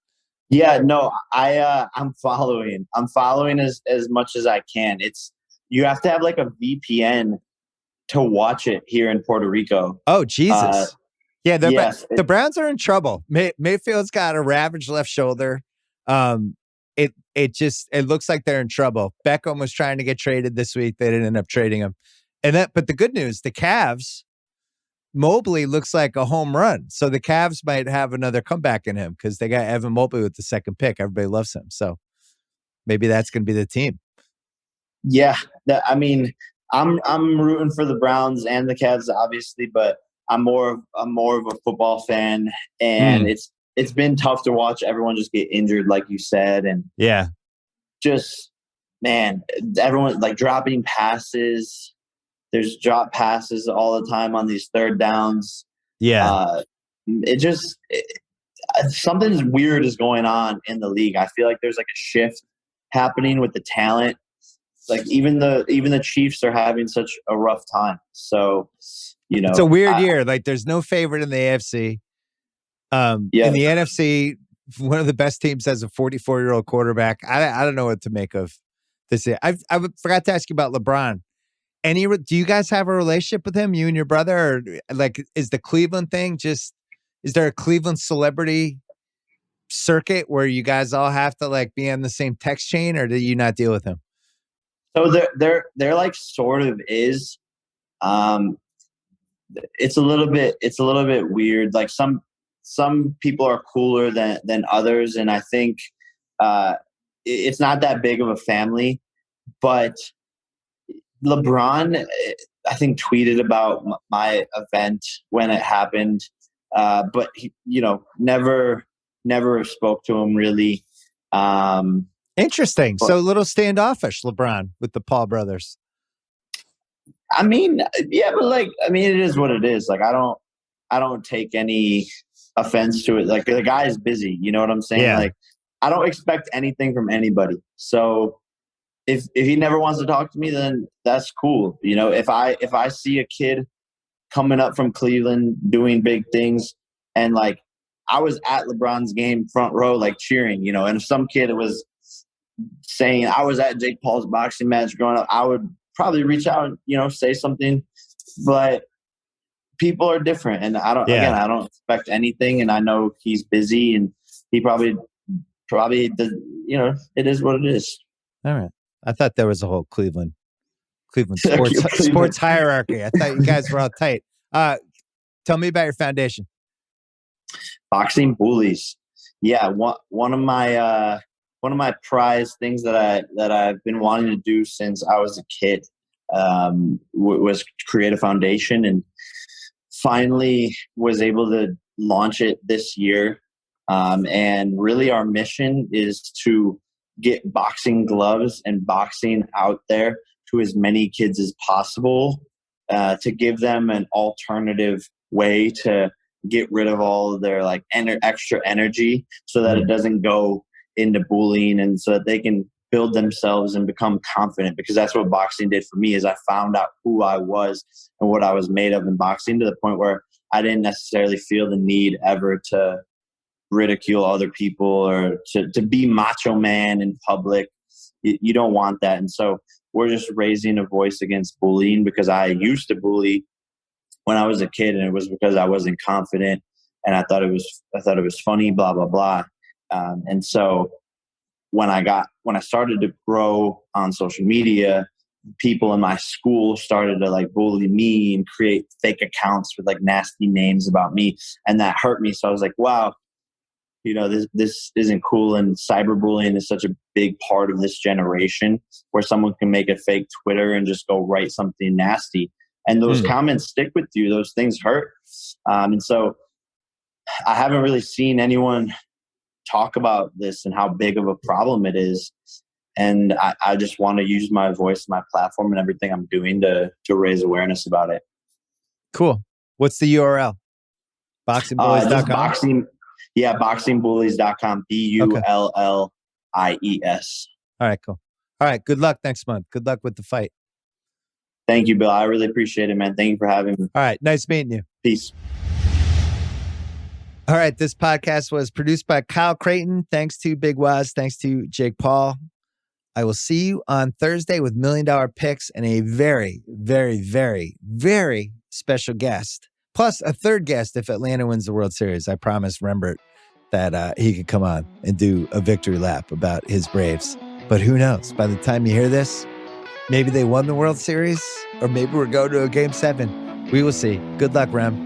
Yeah, no, I'm following. I'm following as much as I can. You have to have like a VPN to watch it here in Puerto Rico. Oh, Jesus. Yeah, the Browns are in trouble. Mayfield's got a ravaged left shoulder. It looks like they're in trouble. Beckham was trying to get traded this week. They didn't end up trading him. But the good news, the Cavs, Mobley looks like a home run. So the Cavs might have another comeback in him, because they got Evan Mobley with the second pick. Everybody loves him. So maybe that's going to be the team. Yeah. I'm rooting for the Browns and the Cavs, obviously, but I'm more of a football fan, and it's been tough to watch everyone just get injured, like you said, and just, man, everyone like dropping passes. There's drop passes all the time on these third downs. Yeah, something weird is going on in the league. I feel like there's like a shift happening with the talent. Like even the Chiefs are having such a rough time. So, it's a weird year. Like there's no favorite in the AFC. In the NFC, one of the best teams has a 44-year-old quarterback. I don't know what to make of this year. I forgot to ask you about LeBron. Do you guys have a relationship with him, you and your brother? Or like, is the Cleveland thing is there a Cleveland celebrity circuit where you guys all have to like be on the same text chain, or do you not deal with him? So there like sort of is. It's a little bit weird. Like some people are cooler than others, and I think it's not that big of a family, but LeBron, I think, tweeted about my event when it happened, but he, never spoke to him really. Interesting. So a little standoffish, LeBron, with the Paul brothers. I mean, yeah, but it is what it is. Like, I don't take any offense to it. Like, the guy is busy. You know what I'm saying? Yeah. Like, I don't expect anything from anybody. So if he never wants to talk to me, then that's cool. If I see a kid coming up from Cleveland doing big things, and like, I was at LeBron's game front row, like, cheering, and if some kid was saying I was at Jake Paul's boxing match growing up, I would probably reach out and, say something. But people are different, and I don't expect anything, and I know he's busy, and he probably does, it is what it is. All right. I thought there was a whole Cleveland sports hierarchy. I thought you guys were all tight. Tell me about your foundation. Boxing Bullies. Yeah, one of my prized things that I've been wanting to do since I was a kid was create a foundation, and finally was able to launch it this year. And really, our mission is to get boxing gloves and boxing out there to as many kids as possible, to give them an alternative way to get rid of all of their extra energy, so that it doesn't go into bullying, and so that they can build themselves and become confident. Because that's what boxing did for me, is I found out who I was and what I was made of in boxing, to the point where I didn't necessarily feel the need ever to ridicule other people or to be macho man in public. You don't want that. And so we're just raising a voice against bullying, because I used to bully when I was a kid, and it was because I wasn't confident, and I thought it was funny, blah, blah, blah. And so when I started to grow on social media, people in my school started to bully me and create fake accounts with nasty names about me. And that hurt me. So I was like, wow, this isn't cool. And cyberbullying is such a big part of this generation, where someone can make a fake Twitter and just go write something nasty. And those comments stick with you. Those things hurt. And so I haven't really seen anyone talk about this and how big of a problem it is. And I just want to use my voice, my platform, and everything I'm doing to raise awareness about it. Cool. What's the URL? Boxingbullies.com? Boxingbullies.com. BULLIES. All right, cool. All right. Good luck next month. Good luck with the fight. Thank you, Bill. I really appreciate it, man. Thank you for having me. All right. Nice meeting you. Peace. All right. This podcast was produced by Kyle Crichton. Thanks to Big Waz. Thanks to Jake Paul. I will see you on Thursday with $1 Million Picks and a very, very, very, very special guest. Plus a third guest if Atlanta wins the World Series. I promised Rembert that he could come on and do a victory lap about his Braves. But who knows? By the time you hear this, maybe they won the World Series, or maybe we're going to a Game 7. We will see. Good luck, Rem.